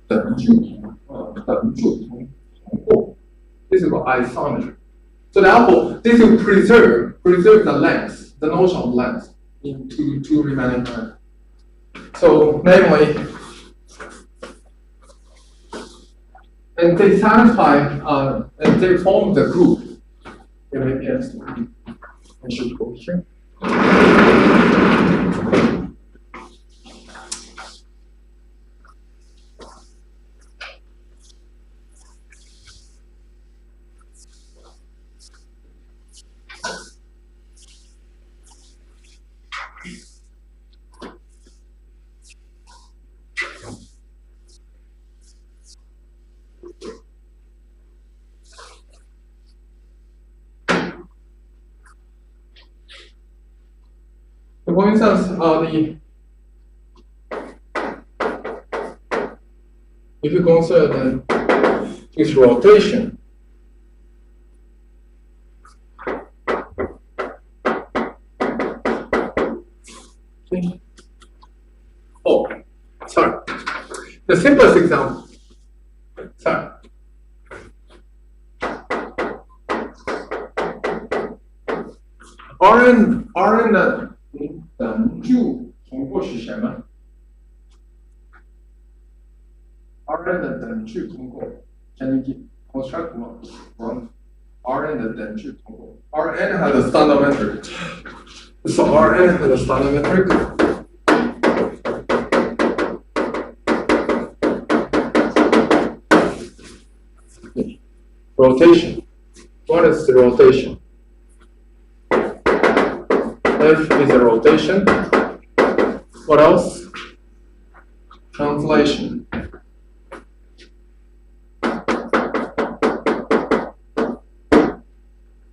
S1: 等柱通过。This is called isometry. So therefore, this will preserve the length, the notion of length in two remaining lengths. So namely, and they satisfy and they form the group. Yes, I should go here. For instance, if you consider its rotation, okay. Oh, sorry. The simplest example. Sorry. Rn 的等柱通过是什么 ？Rn 的等距通过 ，Can you construct one? Rn 的等距通过 ，Rn has a standard metric. So Rn has a standard metric. Rotation. What is the rotation? F is a rotation. What else? Translation.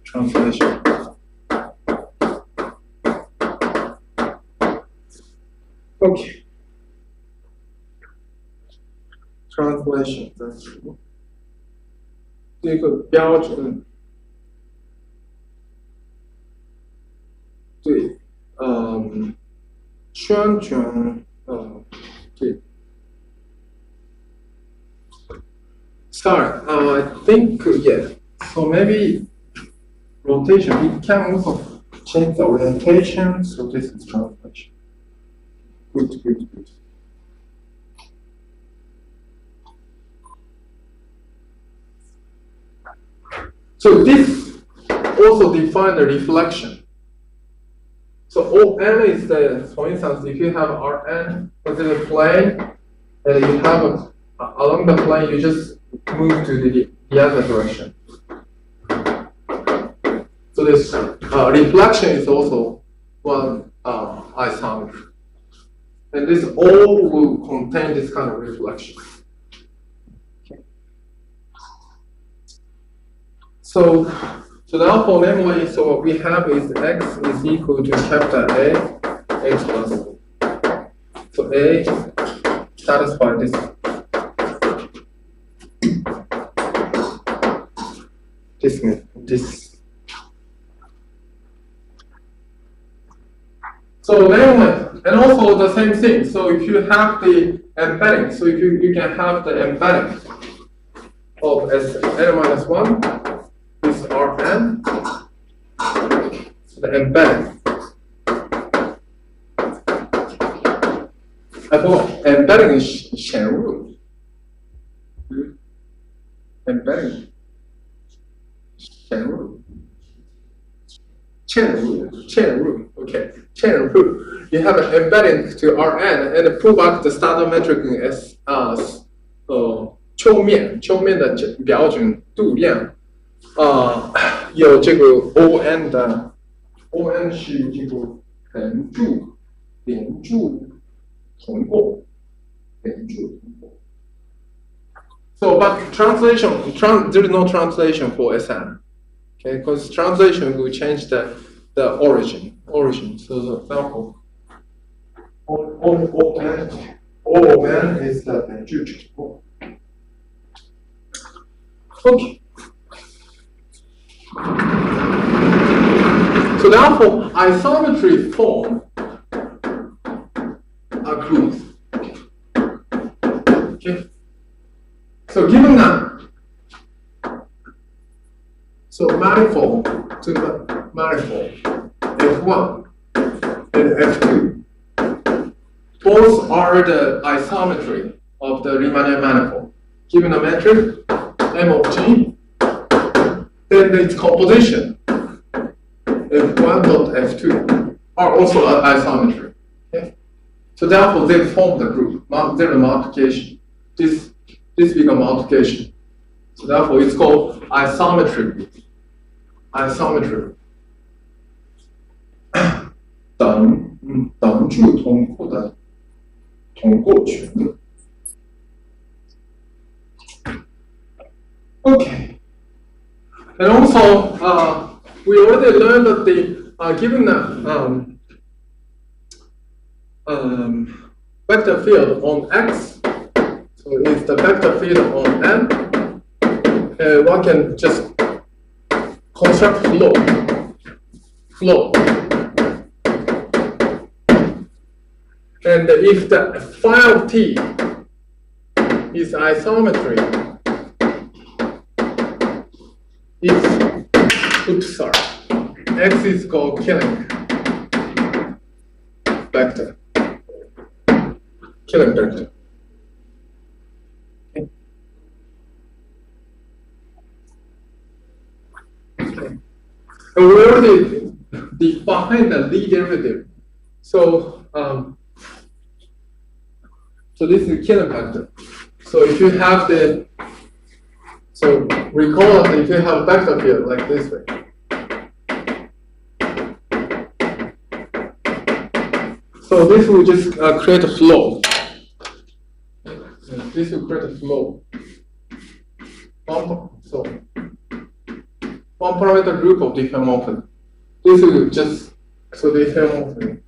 S1: Translation. Okay. Translation. That's true. 这个标准，对，宣传，对。Sorry, I think yeah. So maybe rotation. We can also change the orientation. So this is translation. Good. So this also defines the reflection. So ON is the, for instance, if you have Rn within a plane, and you have along the plane, you just move to the other direction. So this reflection is also one isometry. And this all will contain this kind of reflection. Okay. So therefore, namely, so what we have is x is equal to capital A, x plus. So A satisfies this. So namely, and also the same thing. So if you have the embedding, so if you can have the embedding of S n minus 1, this Rn, the embedding. I thought embedding is 潜入. Embedding. 嵌入. Okay. 嵌入. You have an embedding to Rn and pull back the standard metric as 丘面的标准度量。有这个 ON 的 ON 是这个横柱连柱通过。So, but translation, there is no translation for SN, okay? Because translation will change the origin. So therefore, ON is the 等距通过。Okay. So therefore, isometry form are groups. Okay. So given that, so manifold to manifold F1 and F2, both are the isometry of the Riemannian manifold. Given a metric M of G, then its composition F1 dot F2 are also an isometry. Okay? So therefore, they form the group. There's a multiplication. This becomes multiplication. So therefore, it's called isometry group. Isometry. 等距通过的通过群。Okay. And also, we already learned that given the vector field on X, so if the vector field on M, one can just construct flow. And if the phi of t is isometry, if X is called Killing vector. Okay. And we already defined the Lie derivative. So this is Killing vector. So if you have recall if you have a vector field like this way. So this will just create a flow. This will create a flow. One parameter group of diffeomorphism. This will just diffeomorphism.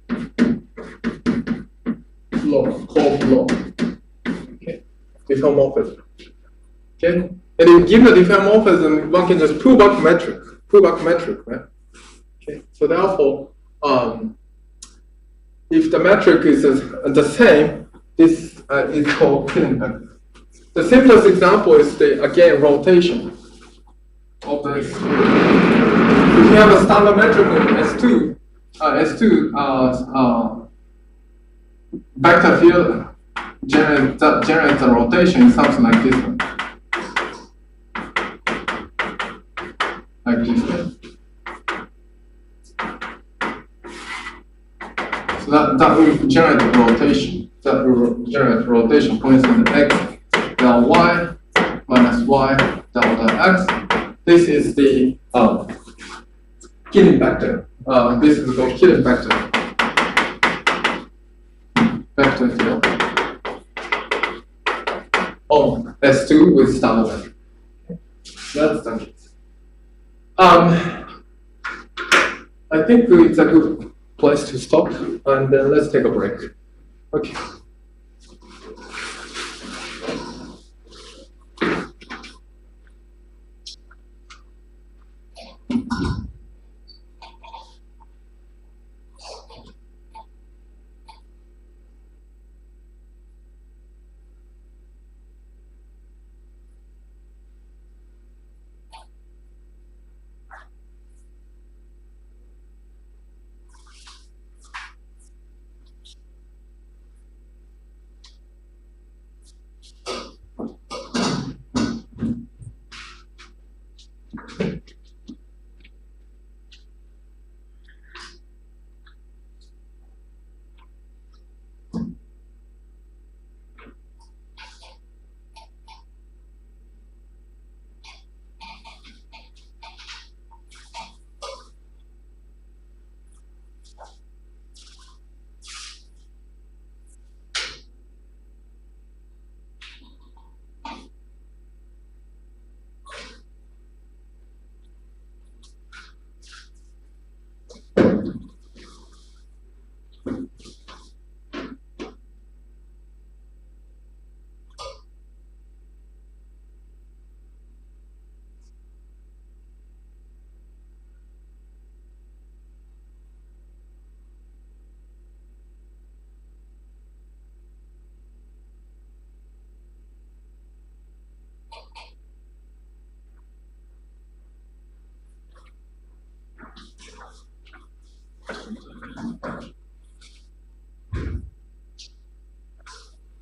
S1: Flow. Okay. Diffeomorphism. Okay. And if given the diffeomorphism, one can just pull back metric, right? Okay. So therefore, if the metric is the same, this is called Killing vector. The simplest example is again rotation of the. If you have a standard metric of S2 vector field generates a rotation is something like this one. Like this one. So that will generate rotation. That will generate rotation points in the X, del Y, minus Y, delta X. This is the Killing vector. This is called Killing vector. Vector field on S2 with standard vector. That's the case. I think it's a good place to stop, and then let's take a break. Okay.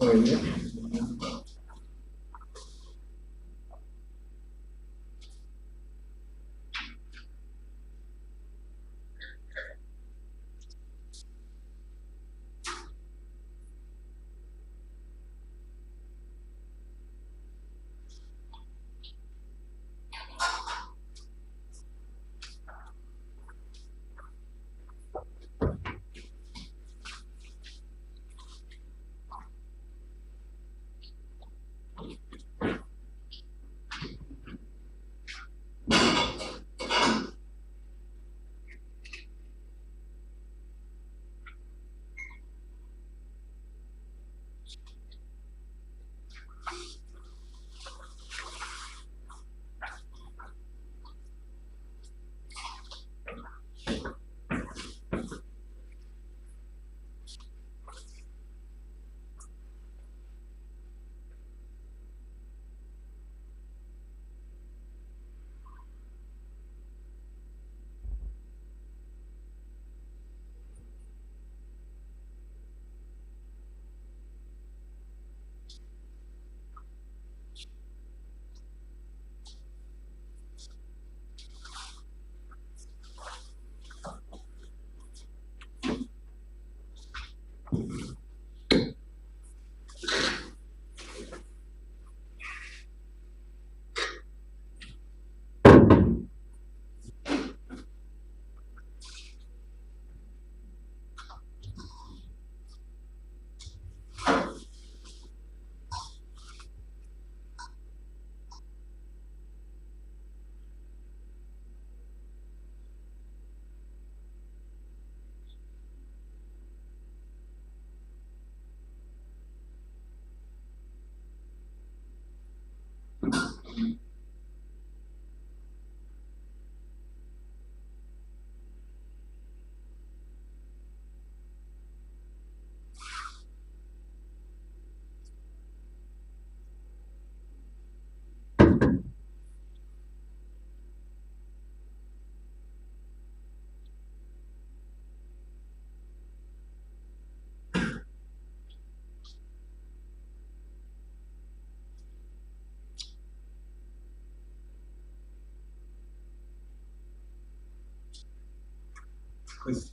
S1: sorry. Please.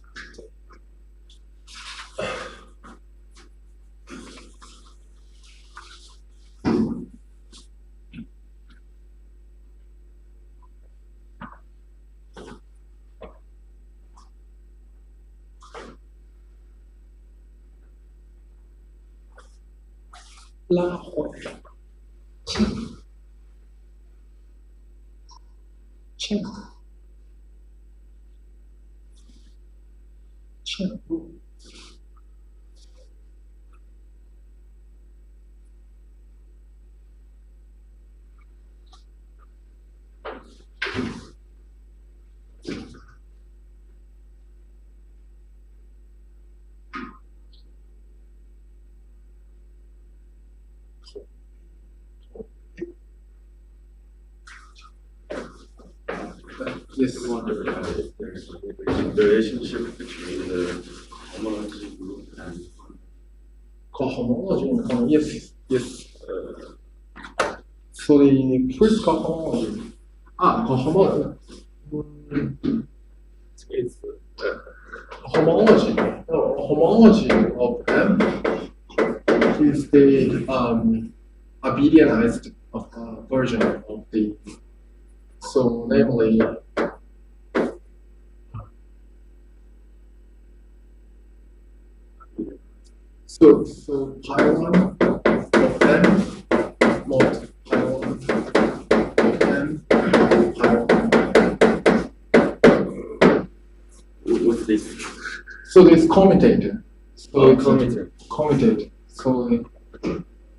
S1: 拉回进入。Yes.
S2: I wonder if there's a relationship between the homology group and
S1: Cohomology. Yes. Yes. So the first cohomology. Cohomology.
S2: it's
S1: Homology. No, homology of M is the abelianized version of the. So namely. So pi 1 of M mod pi 1 of M pi 1.
S2: what's this?
S1: So this commutator. So
S2: Commutator.
S1: So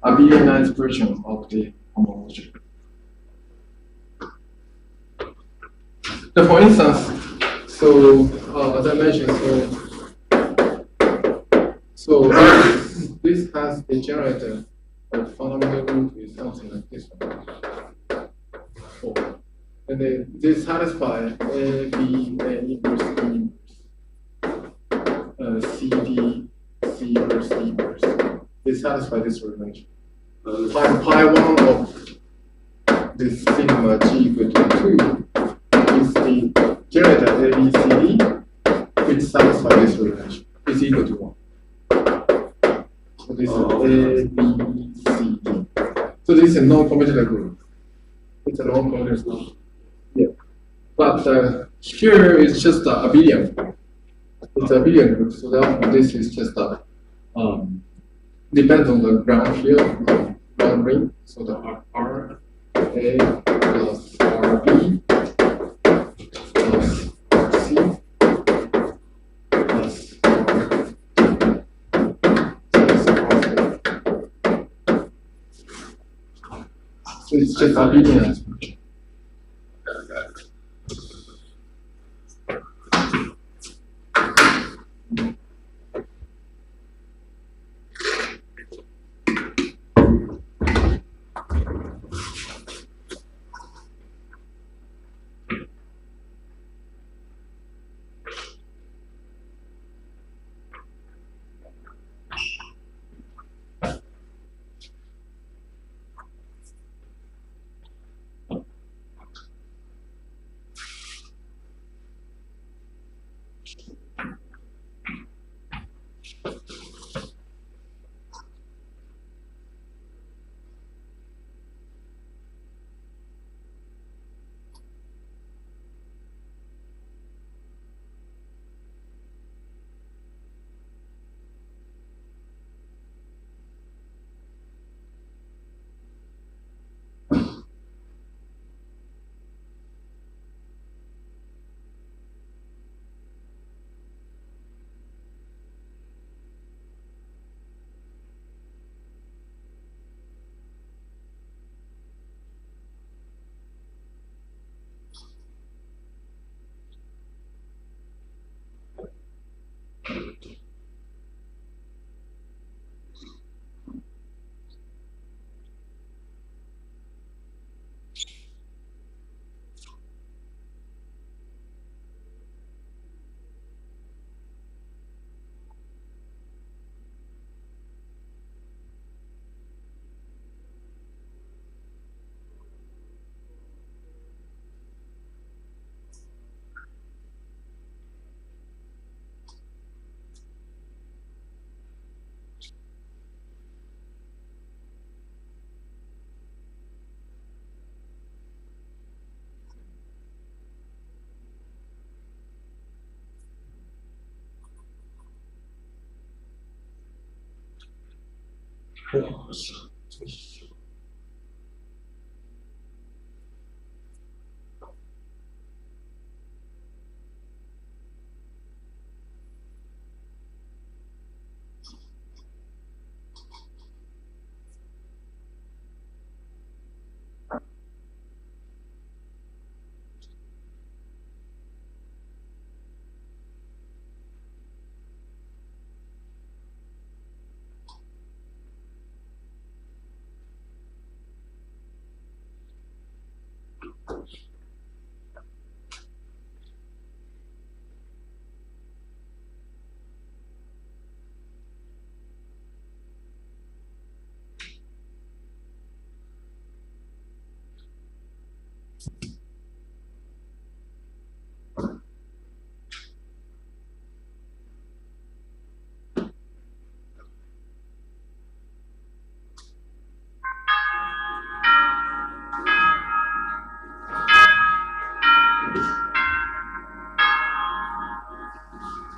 S1: abelianized version of the homology. So for instance, as I mentioned, so this has a generator of fundamental group with something like this one. And then this satisfies A, B, A inverse, E inverse, C, D, C inverse, E inverse. They satisfy this relation. Pi 1 of this sigma g equal to 2 is the generator ABCD, which satisfies this relation. It's equal to 1. So this is ABCD. So this is a non-commutative group. It's a non-commutative group. Yeah. But here it's just a abelian. It's a abelian group, so therefore this is just a depends on the ground field ground ring. So the R A plus RB plus C plus R. So it's just abelian expression.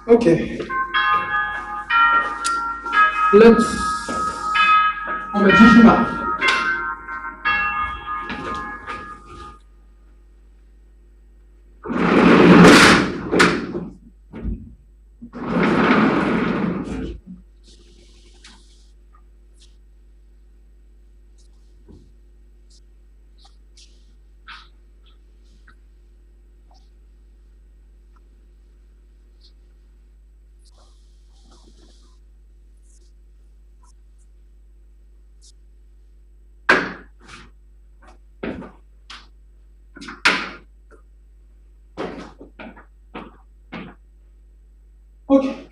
S1: Okay.我们继续吧。OK，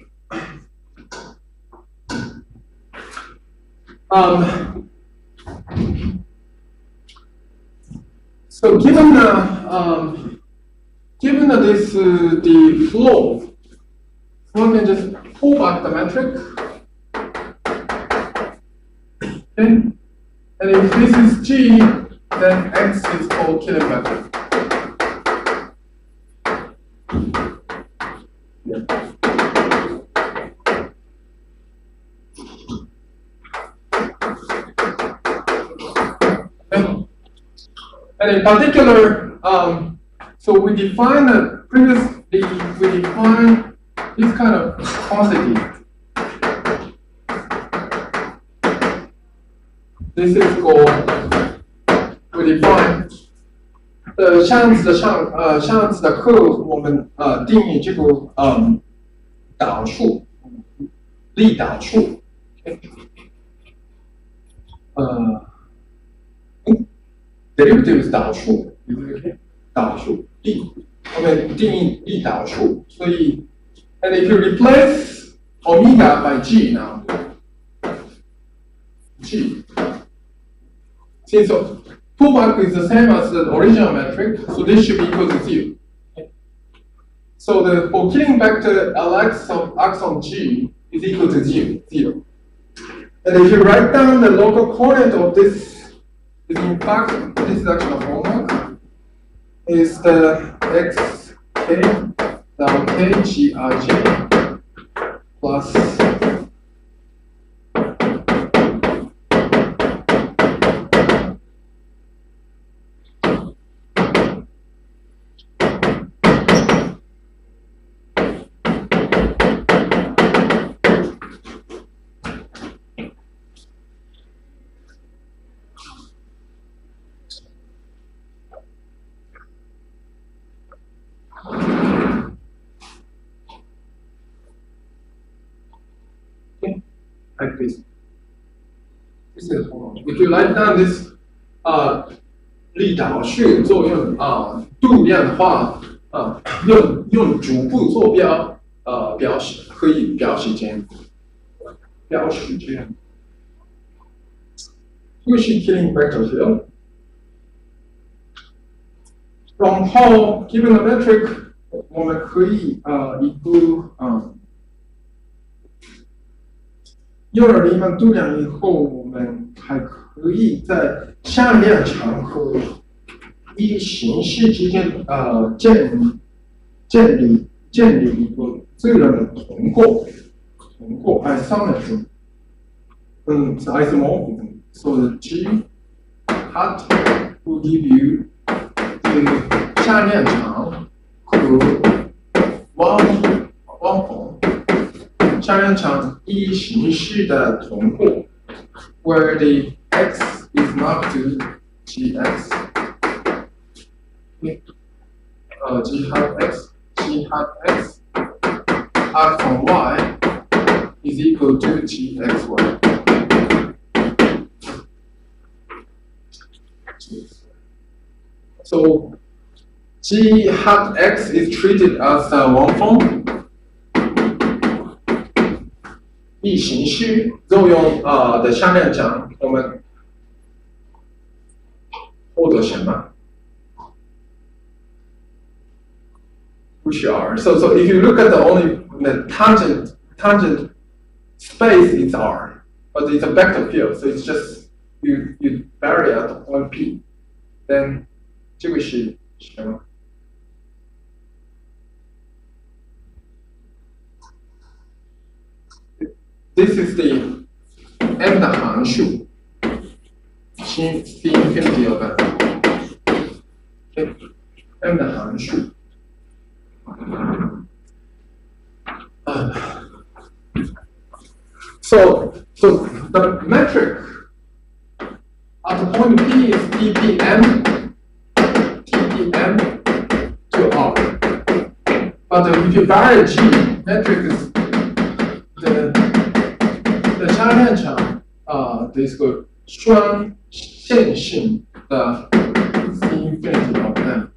S1: So given that this the flow, one can just pull back the metric. Okay? And if this is G, then X is called Killing metric. Yeah. Okay. And in particular, so we define we define this kind of quantity. This is called, we define像样子的课，我们定义这个导数，力导数。derivative 导数，导数力，我们定义力导数，所以 and if you replace omega by g now, g, see so pullback is the same as the original metric, so this should be equal to 0. Okay. So the for killing vector Lx of x on g is equal to 0. And if you write down the local coordinate of this, is in fact, this is actually a homework, is the x k down k g r j plus like this. This is homework. If you write down this 力导数作用度量的话，用逐步坐标表示可以表示这样，这个是 killing vector field。然后 given the metric， 我们可以一个有了黎曼度量以后，我们还可以在向量场和一形式之间建立一个自然的通过 isometry， 是 isomorphism， so the G hat will give you the 向量场和汪峰向量场一形式的通过 where the x is not to gx， g hat x hat from y is equal to gxy。So g hat x is treated as one form。一形式作用的向量场，我们获得什么？不需要 R。So if you look at the tangent space, it's R, but it's a vector field, so it's just you vary at point P. Then 这个是什么？This is the m 的函数，新 C infinity of m 的函数。So the metric at the point P is TPM to R. But if you vary G, metric is the 向量场这个双线性的 C infinity of m，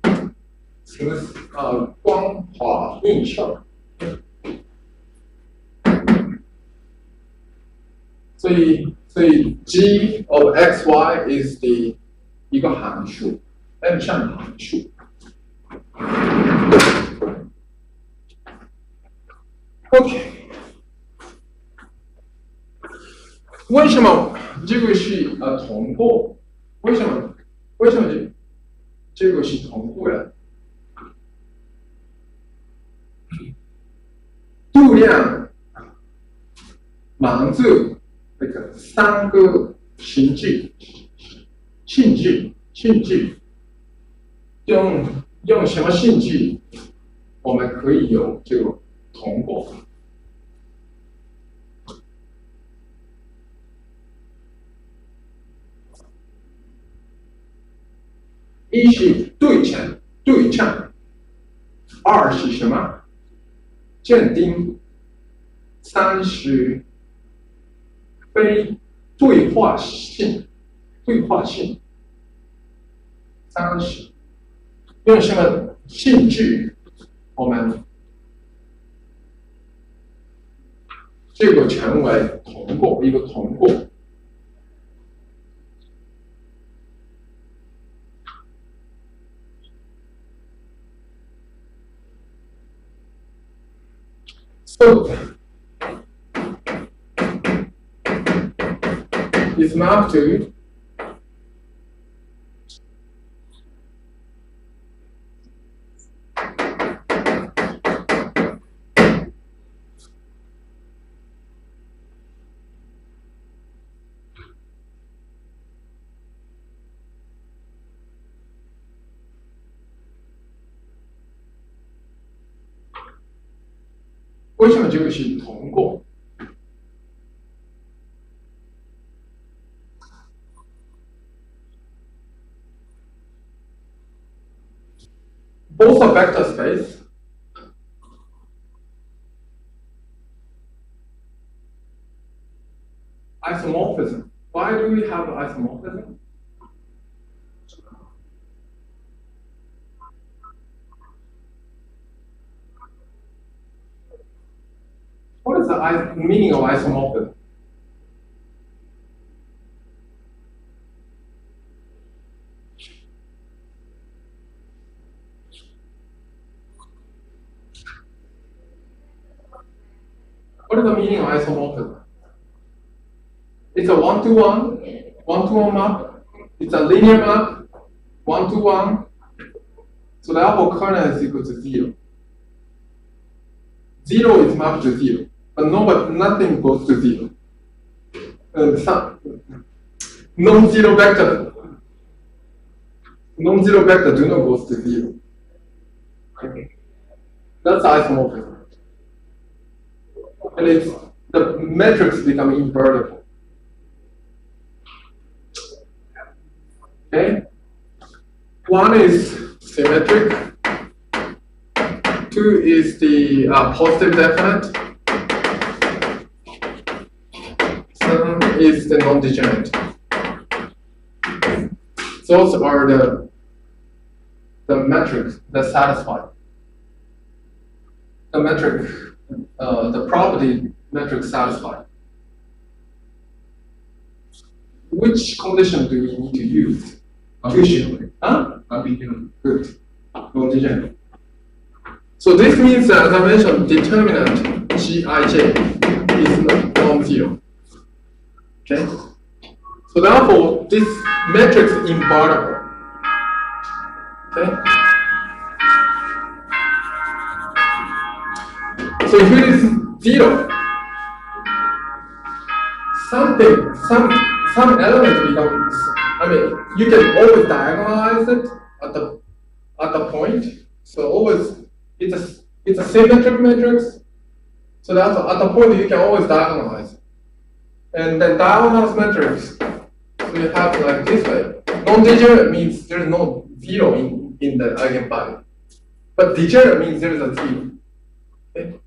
S1: 光滑映射。所以所以 g of x y is the 一个函数 ，m 项的函数。OK， 为什么这个是同步？为什么这个是同步的？度量满足那个三个性质，用什么性质，我们可以有这个同步？一是对称，二是什么？鉴定，三是非对话性，三是用什么性质，我们这个成为同步，一个同步。So is mapped to为什么这个是同步？ Both are vector space. Isomorphism. Why do we have isomorphism? What is the meaning of isomorphism? What is the meaning of isomorphism? It's a one-to-one map. It's a linear map, one-to-one. So therefore, kernel is equal to 0. 0 is mapped to 0, but nothing goes to 0. Non-zero vector do not go to 0. Okay. That's isomorphism. And the metrics become invertible. Okay? One is symmetric. Two is the positive definite. Seven is the non-degenerate. Those are the metrics that satisfy. The metric, the property metric satisfied. Which condition do we need to use?
S3: Condition.
S1: Huh?
S3: Condition.
S1: Good. Non-degenerate. So this means that, as I mentioned, determinant Gij is non-zero. Okay? So therefore, this matrix is invertible. Okay? So here is 0. Some element becomes, you can always diagonalize it at the point. So always, it's a symmetric matrix. So that's at the point you can always diagonalize. And then diagonalize matrix, so you have like this way. Non-degenerate means there's no 0 in the eigenvalue. But degenerate means there is a 0. Okay?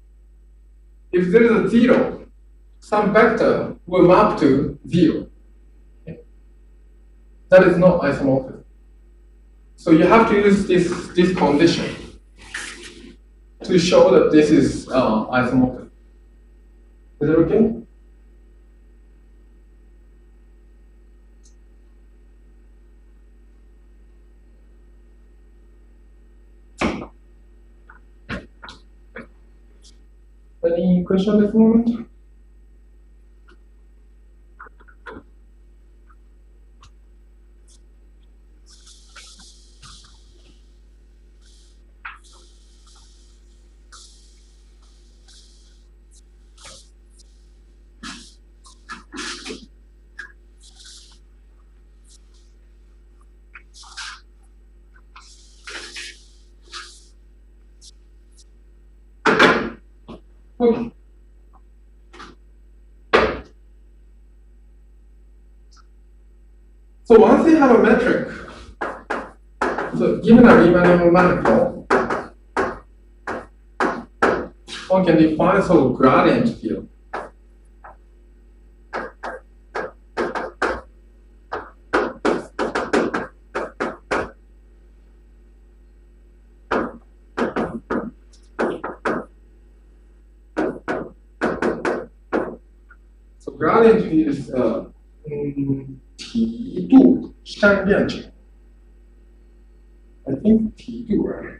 S1: If there is a 0, some vector will map to 0. Okay? That is not isomorphism. So you have to use this condition to show that this is isomorphism. Is that okay? Any question at this moment? Okay. So once you have a metric, so given a Riemann manifold, one can define a gradient field. So gradient field is 梯度相变乘。I think 梯度 right?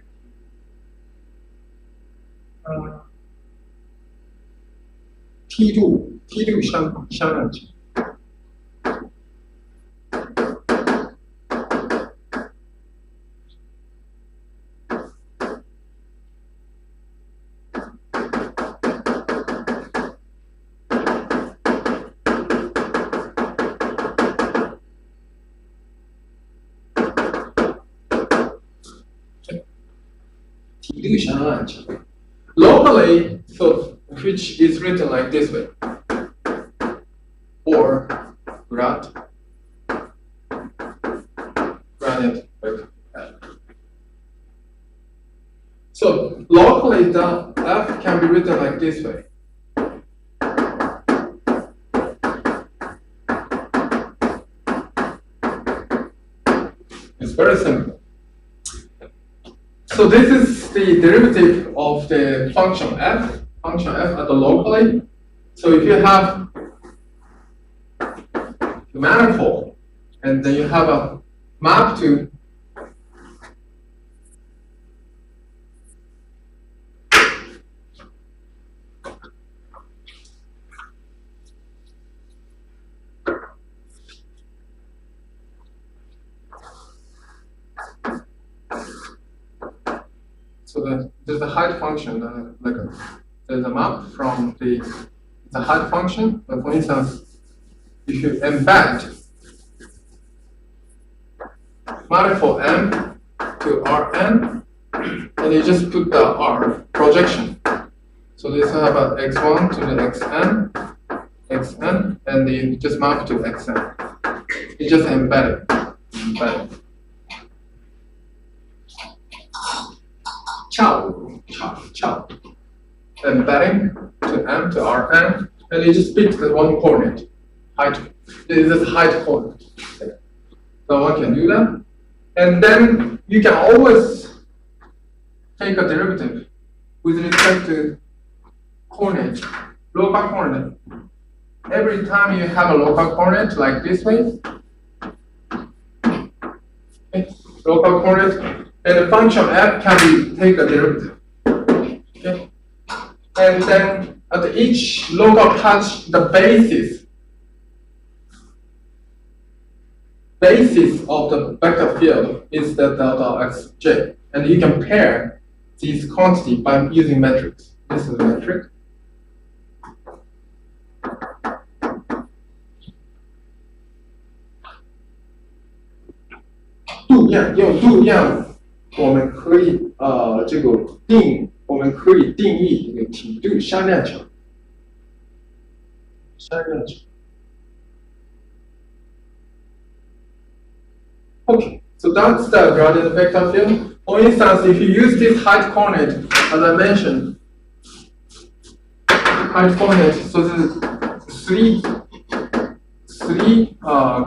S1: 梯度相变乘。Locally, so which is written like this way, or gradient vector. So locally, the f can be written like this way. It's very simple. So this is the derivative of the function f at the locally. So if you have a manifold, and then you have a map to so there's a height function, there's a map from the height function. But for instance, if you embed manifold M to Rn, and you just put the R projection. So this have a x1 to the xn, and you just map to xn. You just embed it. Ciao. Embedding to M to Rn, and you just pick the one coordinate. Height. This is height coordinate. So one can do that. And then you can always take a derivative with respect to coordinate, local coordinate. Every time you have a local coordinate like this way, okay, local coordinate, and the function f can be take a derivative. Okay, and then at each local patch, the basis of the vector field is the delta xj, and you can pair these quantities by using metrics. This is a metric.用度量，我们可以定义一个梯度向量场。Okay, so that's the gradient vector field. For instance, if you use this height coordinate, as I mentioned, height coordinate, so this is three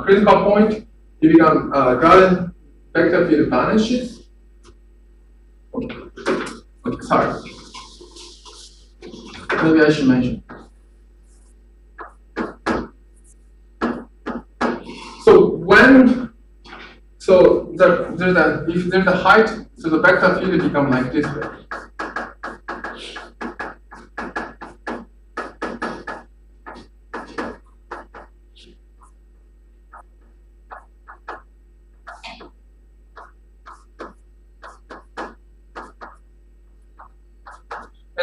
S1: critical points. It becomes gradient vector field vanishes. Okay, sorry. Maybe I should mention. If there's a height, so the vector field becomes like this way.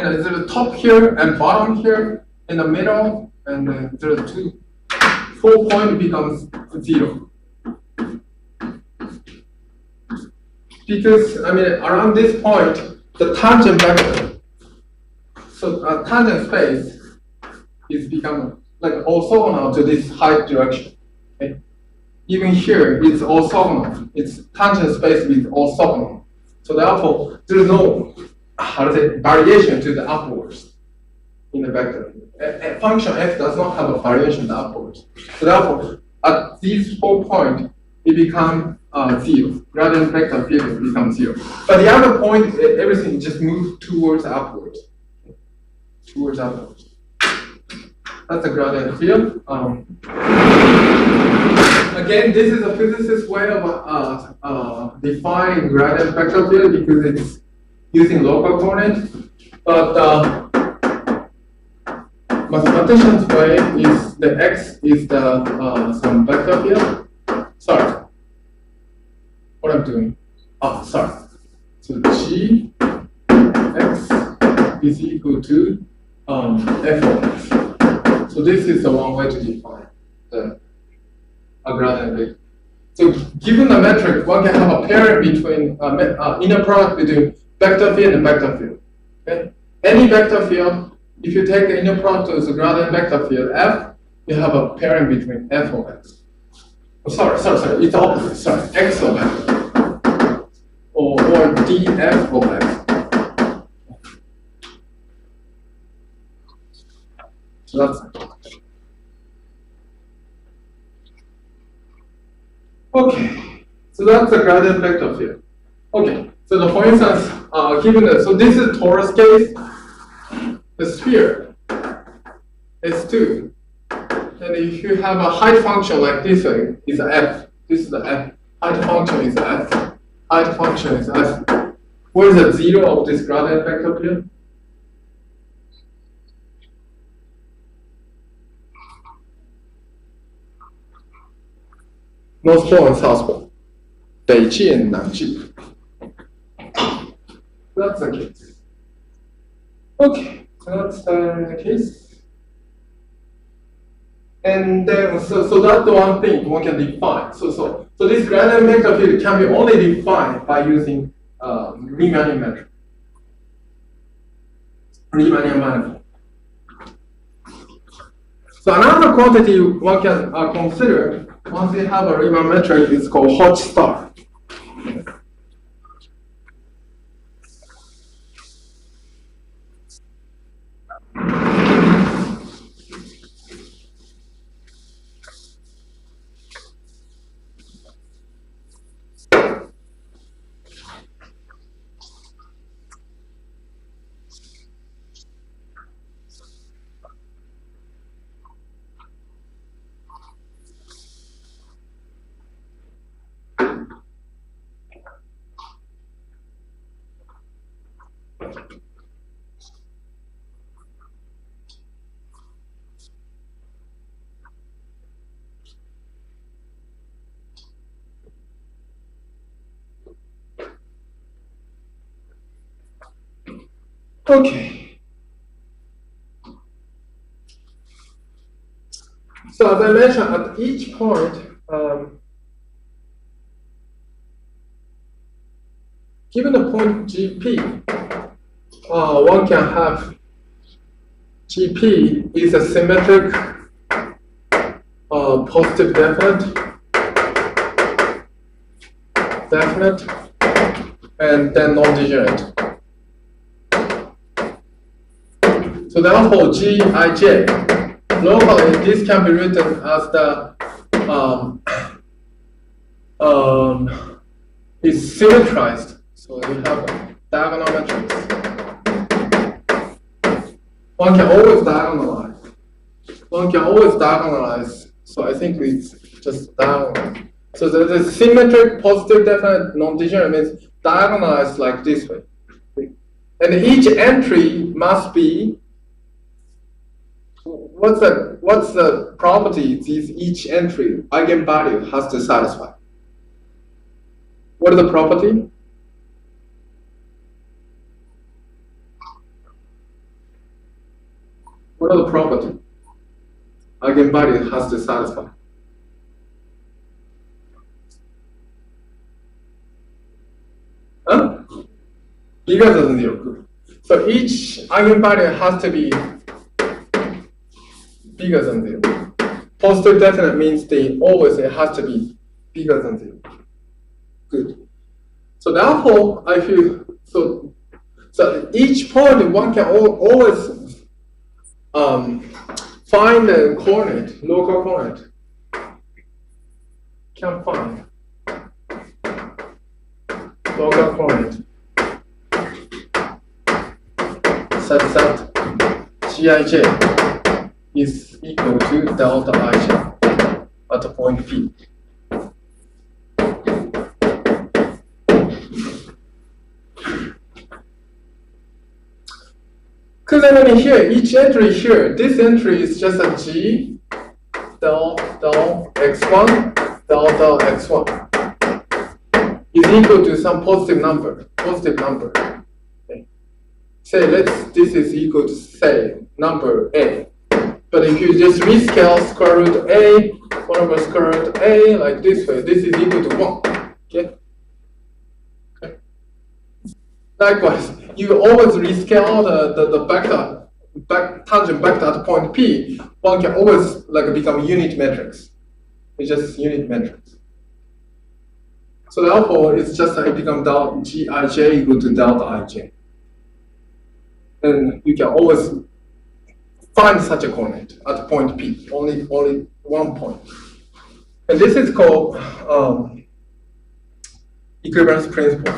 S1: and there's a top here and bottom here in the middle, and then there's 4 point becomes 0. Because, I mean, around this point, the tangent vector, so tangent space is become like orthogonal to this height direction. Okay? Even here, it's orthogonal. It's tangent space with orthogonal. So therefore, there is no variation to the upwards in the vector. A function f does not have a variation upwards. So therefore, at these 4 points, it becomes 0. Gradient vector field becomes 0. But the other point, everything just moves towards upwards. Towards upwards. That's the gradient field. Again, this is a physicist's way of defining gradient vector field because it's using local coordinate. But mathematician's way is the x is the some vector field. Sorry, what I'm doing? Oh, sorry. So G x is equal to f of x. So this is the one way to define the gradient vector. So given the metric, one can have a pair between inner product between vector field and vector field. Okay? Any vector field, if you take the inner product as a gradient vector field f, you have a pairing between f of x. Oh, sorry, it's opposite. Sorry, x of x or df of x. So that's it. Okay, so that's the gradient vector field. Okay, so for instance, given that, so this is torus case, the sphere is 2. And if you have a height function like this one, is f. This is the f. Height function is f. Height function is f. What is the 0 of this gradient vector field? North Pole and South Pole. 北极 and 南极. That's the case. Okay, so that's the case. And then, so that's the one thing one can define. So this gradient vector field can be only defined by using Riemannian metric. Riemannian manifold. So another quantity one can consider once you have a Riemann metric is called Hodge star. Okay. So as I mentioned, at each point, given the point GP, one can have GP is a symmetric, positive definite, and then non-degenerate. So therefore, Gij, locally, this can be written as the is symmetrized. So you have a diagonal matrix. One can always diagonalize. So I think it's just diagonal. So the symmetric, positive, definite, non-degenerate means diagonalized like this way. And each entry must be, what's the property each entry eigenvalue has to satisfy? What is the property? what are the property eigenvalue has to satisfy? Huh? Bigger than 0. So each eigenvalue has to be bigger than 0. Positive definite means it has to be bigger than 0. Good. So therefore, I feel so each point one can always find the coordinate, local coordinate. Can find local coordinate such that Gij is equal to delta Ij at point P. Because I mean here, each entry here, this entry is just a G del x1 del x1 is equal to some positive number. Okay. Say this is equal to say number A. But if you just rescale square root A, 1 over square root A like this way, this is equal to 1. Okay? Likewise, you always rescale the tangent vector at point P. One can always become unit matrix. It's just unit matrix. So therefore, it's just it becomes Gij equal to delta Ij. And you can always find such a coordinate at point P. Only one point. And this is called equivalence principle.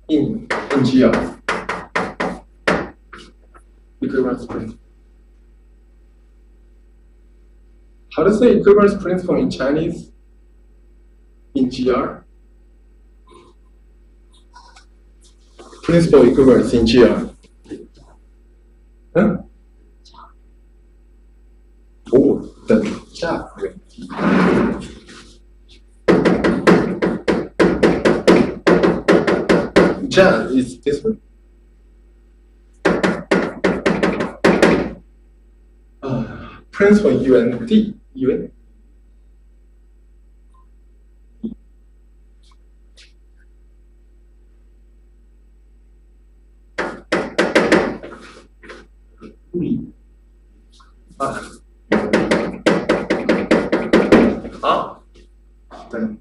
S1: In GR. Equivalence principle. How to say equivalence principle in Chinese? In GR? Principal equivalence in GR. Huh? Oh, 等价问题。Jan is this one. Principal UND. UN. Then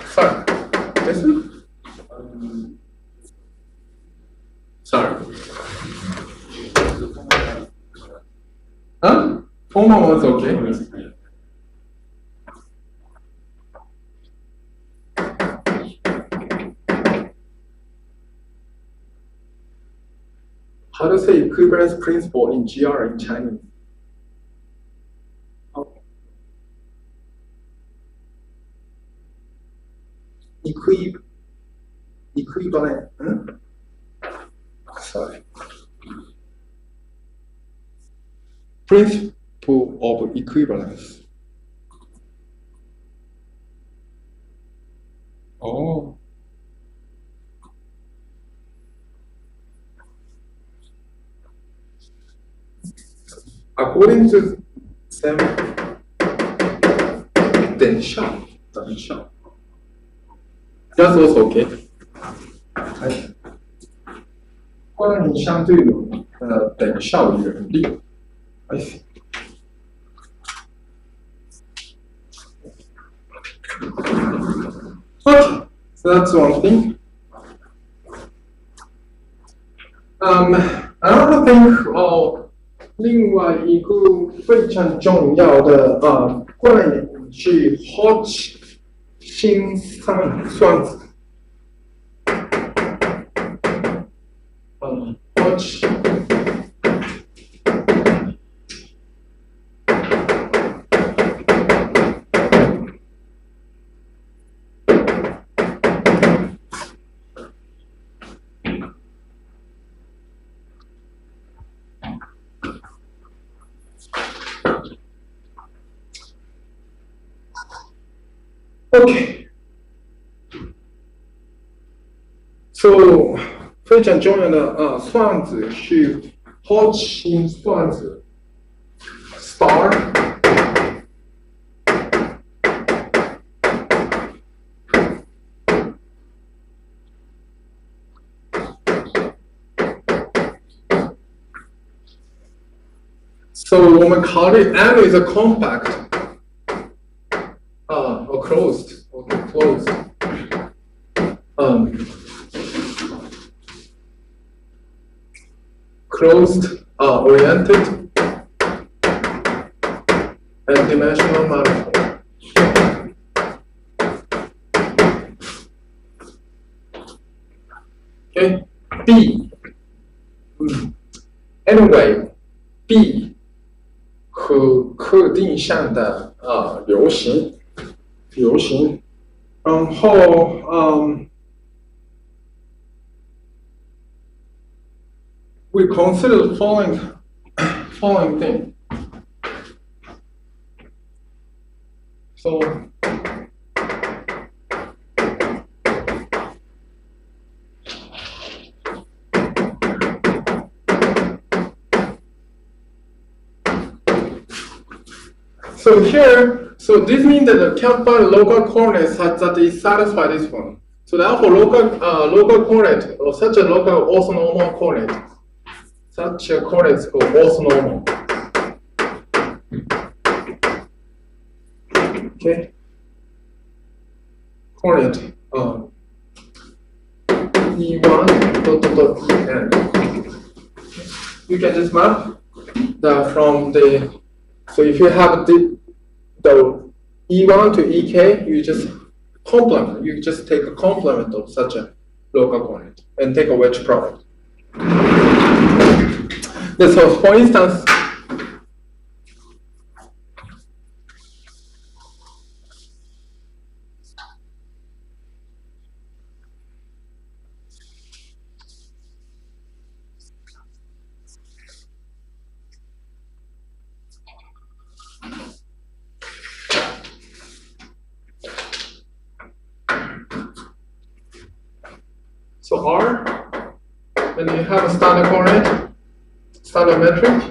S1: sorry. This one? Sorry. Huh? Formal was okay. How to say equivalence principle in GR in Chinese? Equivalent. Sorry. Principle of equivalence. Oh. According to Sam, Differential. That's also okay. 关于相对的等效原理 I see. Okay, so that's one thing. Another thing, 另外一个非常重要的观念是Hodge新算子。Hodge OK， so 非常重要的算子是好奇算子 star。So 我们考虑 M is a compact, or closed, closed, closed, oriented, and dimensional manifold. Okay, B. Anyway, B. 和特定项的流行，然后we consider the following thing. So So here, so this means that the can't find local coordinates such that it satisfy this one. So therefore, local coordinate or such a local orthonormal coordinate, such a coordinate is called orthonormal. Okay. Coordinate E1 dot En. You can just map that from the. So if you have the E1 to EK, you just complement. You just take a complement of such a local coordinate and take a wedge product. So for instance, so R, and you have a standard coordinate, standard metric.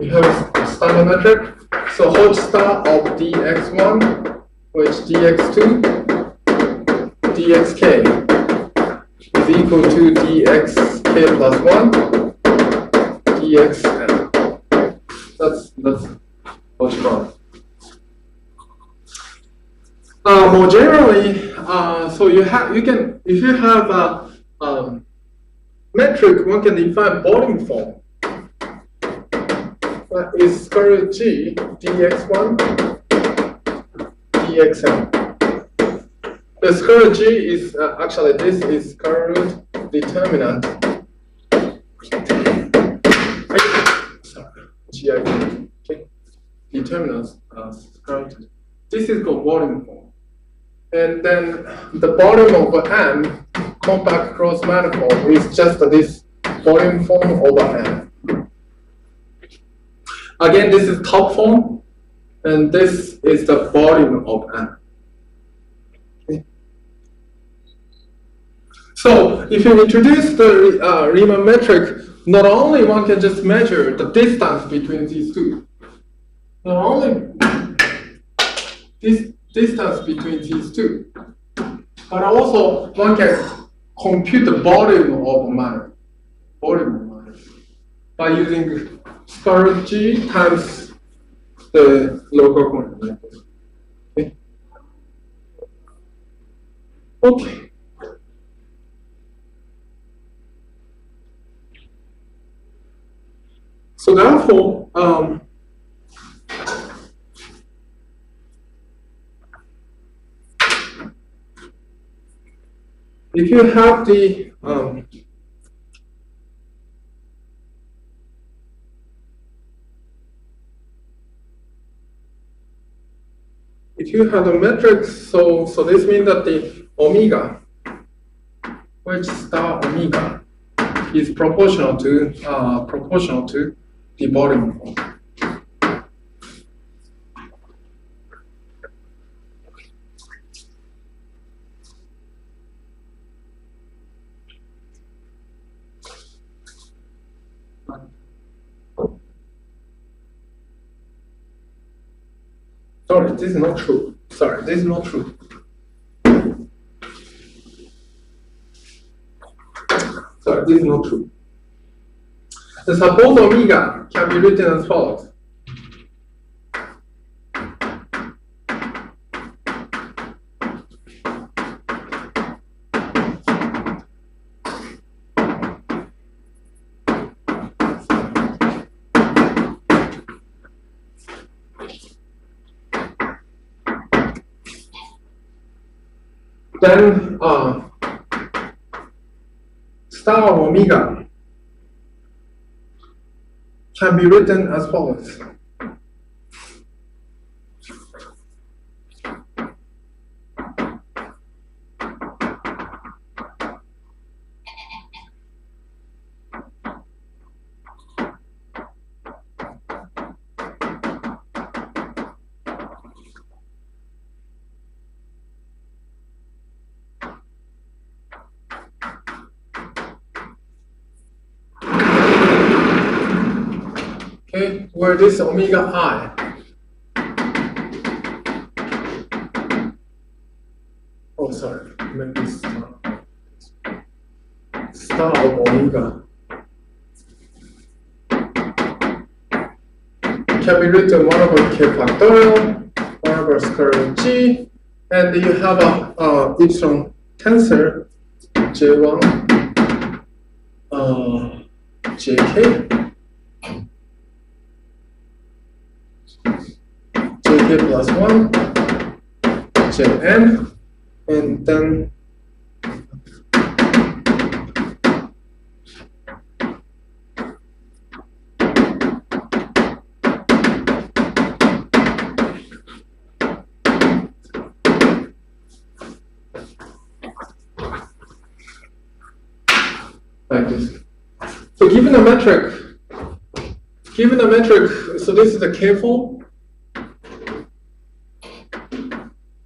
S1: You have a standard metric. So Hodge star of dx1, which dx2, dxk is equal to dxk plus 1, dxn. That's Hodge star. More generally, so you can if you have a metric, one can define volume form. That is square root g dx1 dxn. The square root g is actually this is square root determinant. Sorry, okay. Determinant square root. This is called volume form. And then the volume of M, compact cross manifold, is just this volume form over M. Again, this is top form, and this is the volume of M. Okay. So if you introduce the Riemann metric, not only one can just measure the distance between these two, not only this distance between these two, but also one can compute the volume of matter, by using square root g times the local coordinate. Okay. Okay. So therefore, if you have the metric, so this means that the omega, which star omega, is proportional to the volume form.
S4: Sorry, this is not true. Sorry, this is not true. Sorry, this is not true. The suppose omega can be written as follows. Then star of omega can be written as follows. Okay, where this omega I oh sorry, maybe star of omega can be written 1 over k factorial, 1 over square root g, and you have a epsilon tensor j1 jk plus 1 Jn, and then like this. So given a metric, so this is the K form.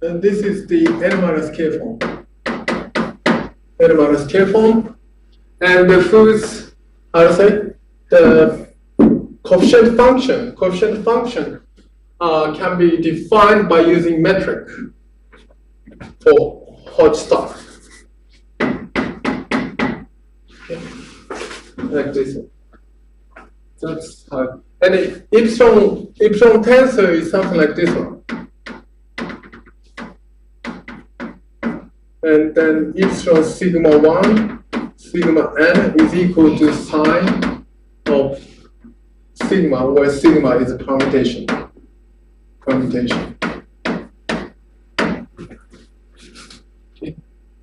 S4: And this is the n minus k form. N minus k form. And the whose, how to say, the coefficient function can be defined by using metric for Hodge star. Okay. Like this. That's how. And the epsilon tensor is something like this one. And then epsilon sigma 1, sigma n is equal to sine of sigma, where sigma is a permutation. Okay,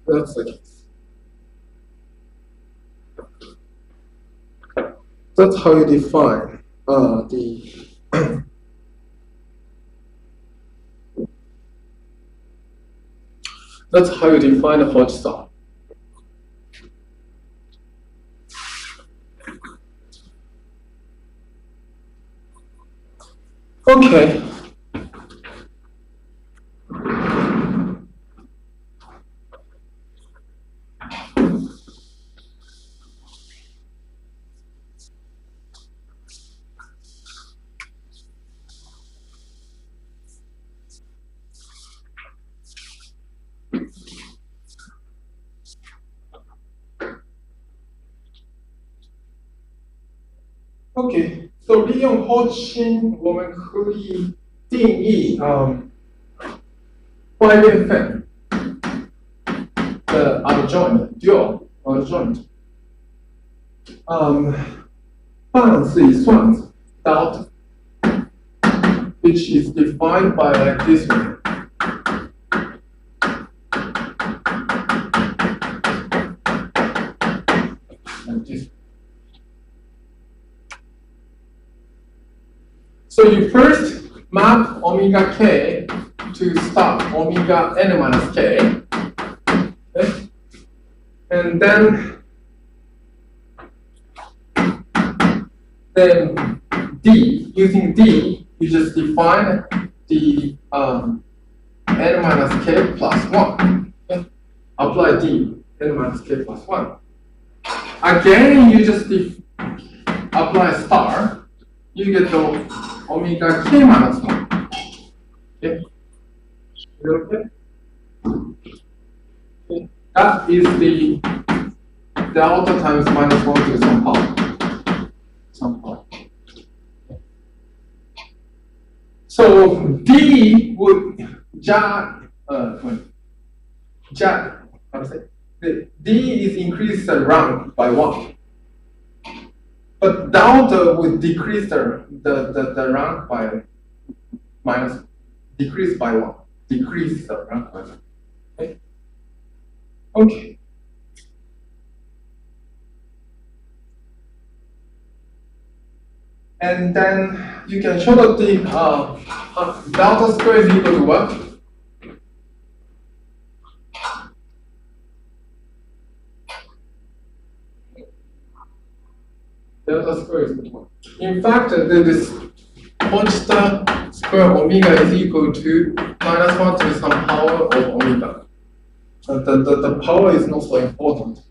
S4: that's the case. That's how you define That's how you define the Hodge star. Okay. OK， 所以利用 Hodge 我们可以定义外边分的 adjoint dual adjoint。Balance is one dot, which is defined by like this way. So you first map omega k to star omega n minus k, okay? And then d, using d, you just define the n minus k plus 1. Okay? Apply d, n minus k plus 1. Again, you just apply star. You get the omega k minus 1. Okay. Is it okay? Okay. That is the delta times minus 1 to some power. Some power. So D would how to say? The D is increased the rank by 1. But delta would decrease the rank by minus, decrease by 1. Decrease the rank by 1. Okay. Okay. And then you can show that the delta square is equal to what? Delta square is equal to what? In fact, this constant square omega is equal to minus 1 to some power of omega. The power is not so important.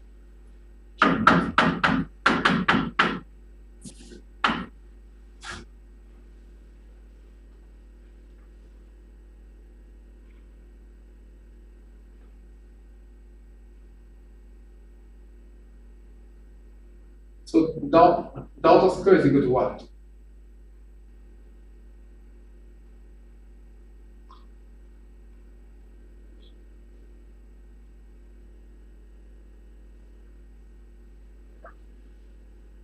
S4: So delta square is equal to what?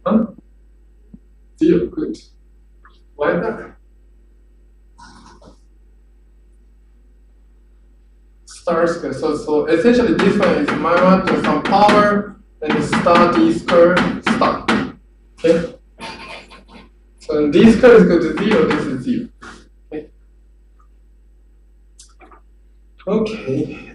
S4: Huh? 0, good. Why that? Star square. So essentially this one is minus 1 to some power and star d square star. Okay? So d square is equal to 0, this is 0. Okay. Okay.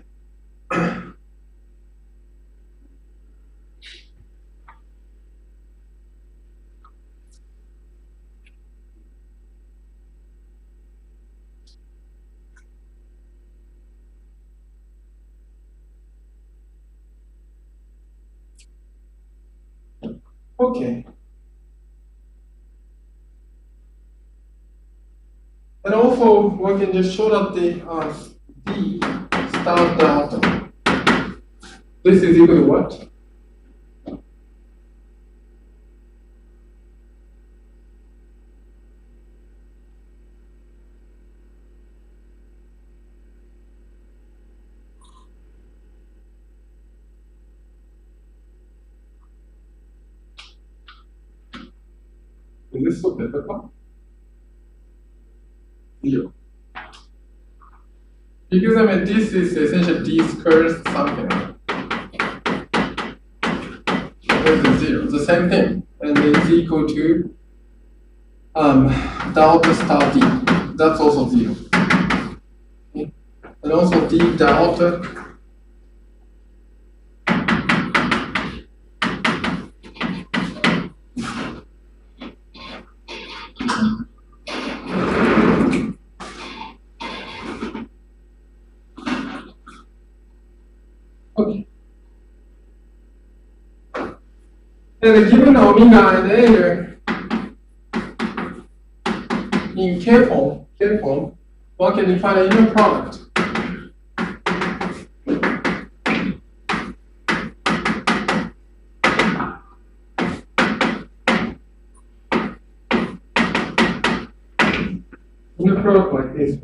S4: Okay. And also, we can just show that the D star delta. This is equal to what? Is this so difficult? 0. Because I mean, this is essentially d squared something. This is 0, the same thing, and it's equal to delta star d. That's also 0. Okay. And also d delta. Okay. And given omega and A in K form, one can define an inner product. Inner product like this.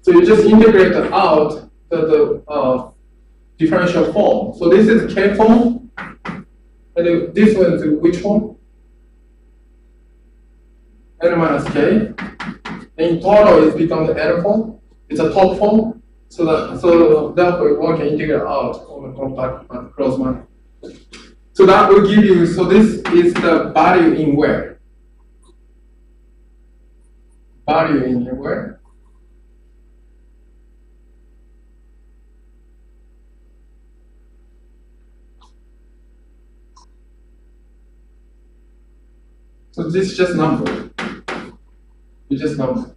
S4: So you just integrate out the differential form. So this is K form, and this one is which form? N minus K. In total, it's become the N form. It's a top form. So therefore, one can integrate out on the compact cross one. So that will give you. So this is the value in where? Value in where? So this is just number. It's just number.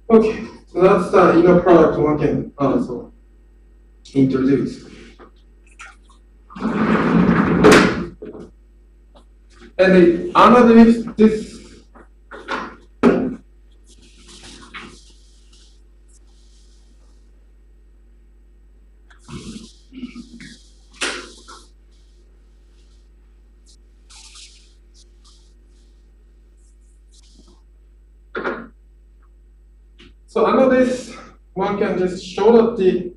S4: Okay, so that's the inner product one can also introduce. And underneath this. So under this, one can just show that the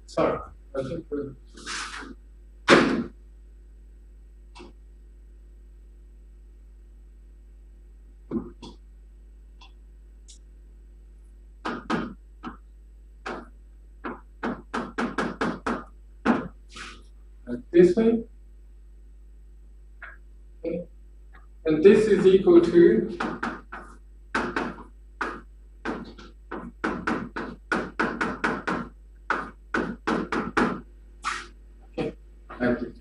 S4: sorry, I think like this way. Okay. And this is equal to like this.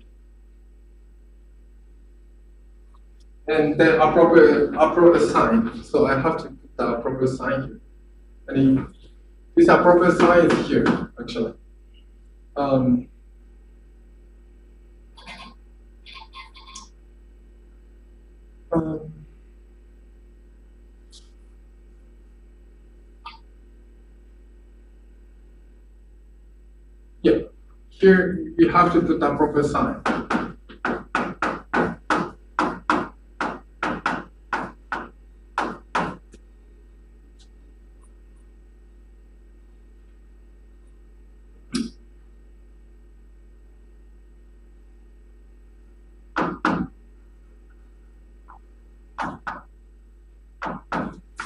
S4: And then appropriate sign. So I have to put the appropriate sign here. And this appropriate sign is here, actually. Yeah, here you have to put the appropriate sign.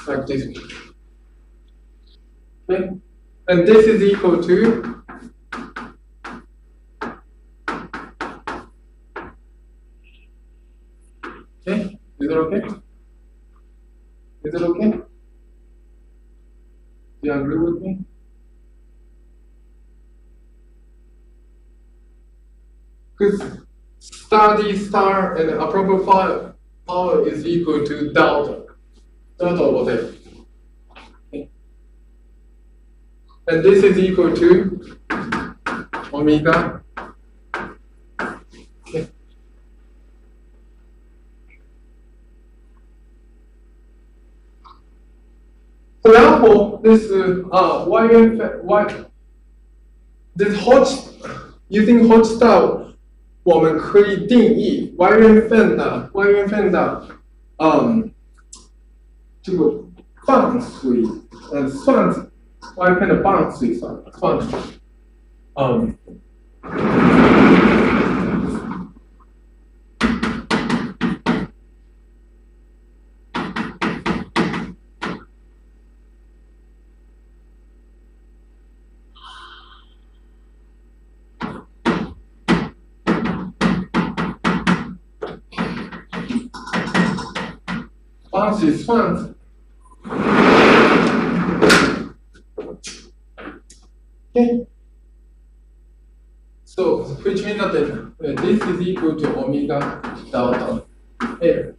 S4: Like this. Okay, and this is equal to okay. Is it okay? Is it okay? Do you agree with me? Because star d star and the appropriate power is equal to delta over there. Okay. And this is equal to omega. Okay. So therefore, this this using Hodge-style 我们可以定义 Y 缘分的这个放水算子 Y 片的放水算子放水算子。Okay. So, which means that this is equal to omega delta L.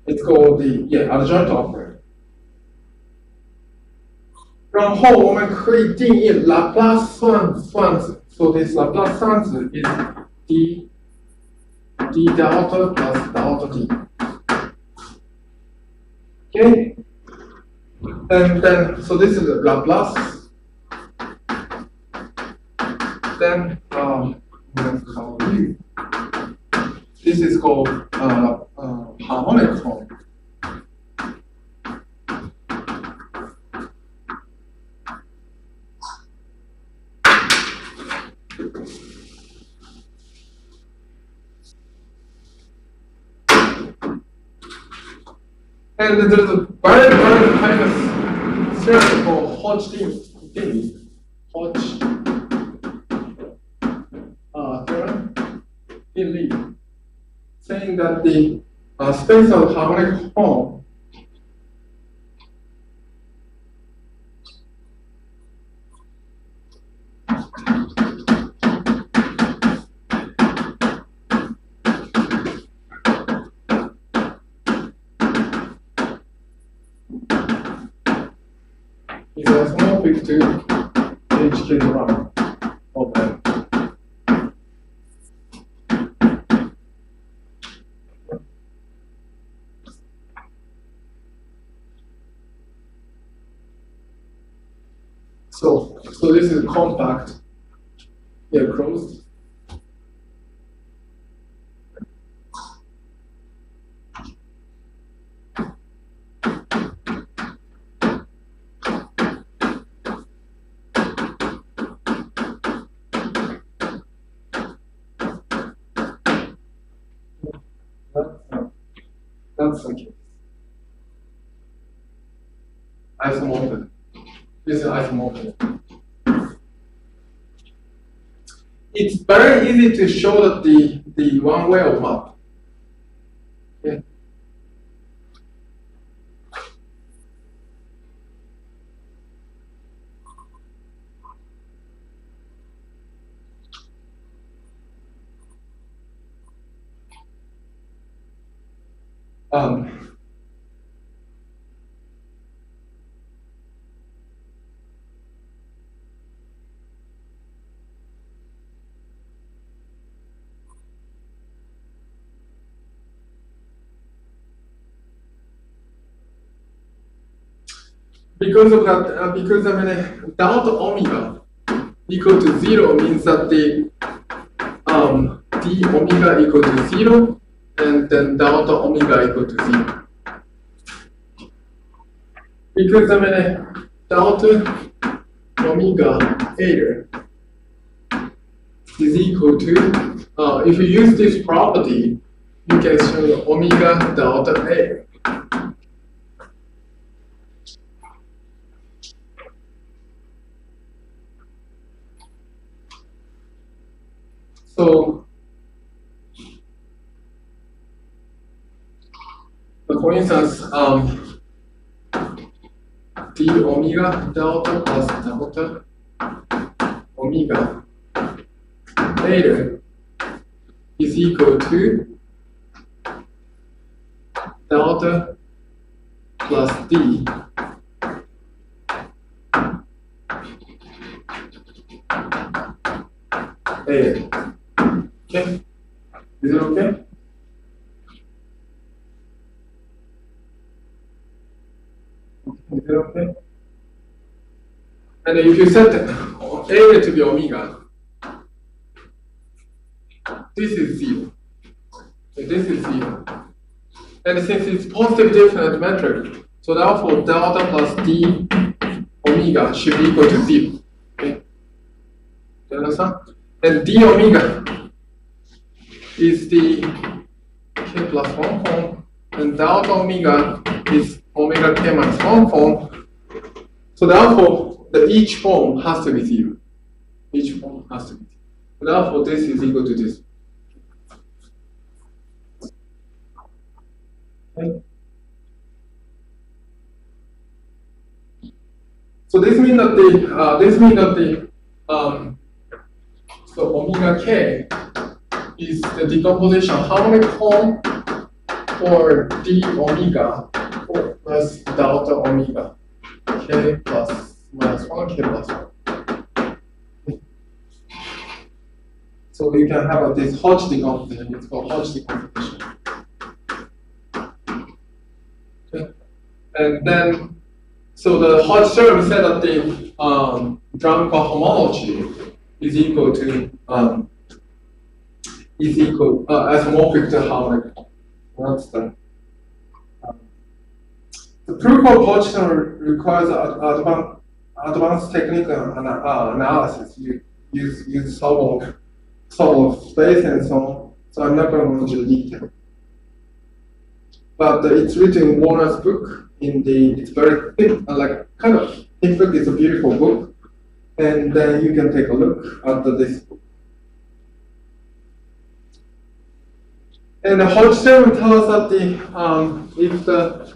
S4: It's called the adjoint operator. 然后我们可以定义 Laplace 算子 So this Laplace 算子 is d delta plus delta d. Okay, and then so this is Laplace. Then let's call U. This is called harmonic form. And there's a very, very famous theorem called Hodge-Dinh theorem, saying that the space of harmonic form is isomorphic to HK Rham of M. So this is compact, here closed. That's the case. Isomorphic. This is isomorphic. It's very easy to show that the one way of map. Okay. Because of that, because I mean, delta omega equal to 0 means that the d omega equal to 0, and then delta omega equal to 0. Because I mean, delta omega eta is equal to, if you use this property, you can show omega delta eta. So, for instance, d omega delta plus delta omega eta is equal to delta plus d eta. Okay, is it okay? Is it okay? And if you set eta to be omega, this is 0. Okay, this is 0. And since it's positive definite metric, so therefore delta plus d omega should be equal to 0. Okay? Do you understand? And d omega is the k plus 1 form, and delta omega is omega k minus 1 form. So therefore, each form has to be 0. Each form has to be 0. So therefore, this is equal to this. Okay. So this means that so omega k is the decomposition harmonic form for d omega plus delta omega k plus minus 1 k plus 1. So you can have this Hodge decomposition. It's called Hodge decomposition. Okay. And then, so the Hodge theorem said that the Rham cohomology is equal to isomorphic to harmonic. That's the proof of Hodge theorem requires advanced technical analysis. You use solve of space and so on. So I'm not going to go into the detail. but it's written in Warner's book. It's very thick, like kind of thick book. It's a beautiful book, and then you can take a look at this book. And the Hodge theorem tells us that if the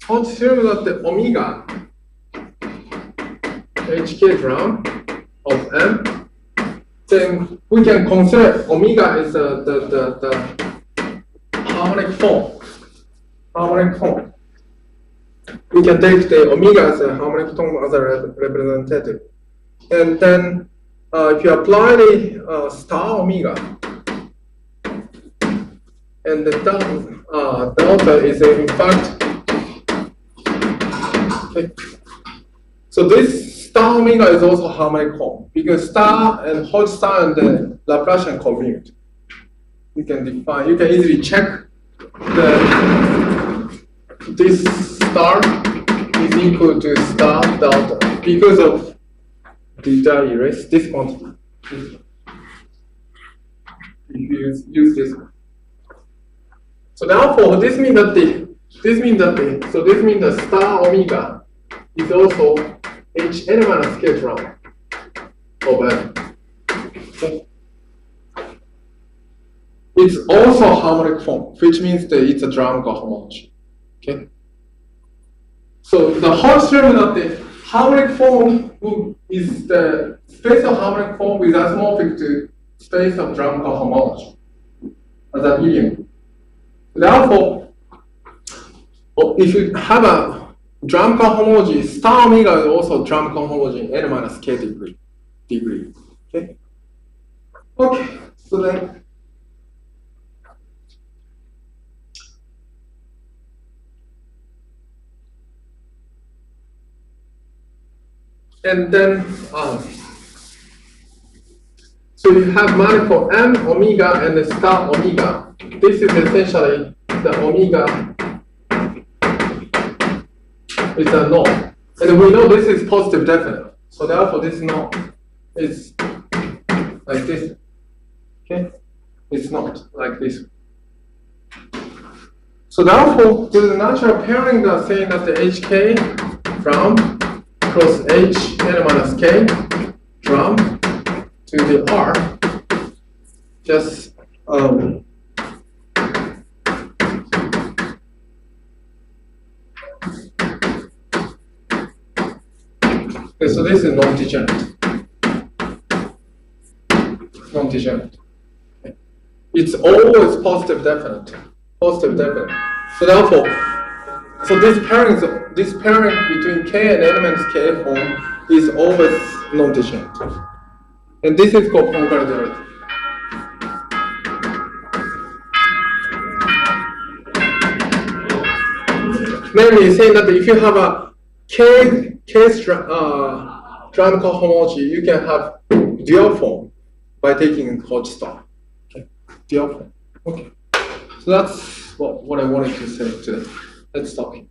S4: Hodge theorem that the omega HK drum of M, then we can consider omega is the harmonic form. Harmonic form. We can take the omega as a harmonic form as a representative. And then if you apply the star omega, and the delta is in fact, okay. So this star omega is also harmonic form because star and Hodge star and the Laplacian commute. You can easily check this star is equal to star delta because of the erase this quantity. If you use this one. So therefore this means that the star omega is also Hn minus k drum of M. Okay. It's also harmonic form, which means that it's a drum cohomology. Okay. So the Hodge theorem that the harmonic form is the space of harmonic form is isomorphic to space of drum cohomology as an idiom. Therefore, if you have a drum cohomology, star omega is also drum cohomology in n minus k degree. Okay. Okay. So then. And then, so you have manifold M, omega, and the star omega. This is essentially the omega is a norm. And we know this is positive definite. So therefore this norm is like this. Okay? It's not like this. So therefore, there's a natural pairing that's saying that the HK from cross H n minus k drum to the R just okay, so this is non-degenerate. Non-degenerate. Okay. It's always positive definite. Positive definite. So therefore, so this pairing between k and n minus k form is always non-degenerate. And this is called congruent. Namely, saying that if you have a k drum cohomology, you can have dual form by taking Hodge star. Okay, dual form. Okay, so that's what I wanted to say today. Let's stop here.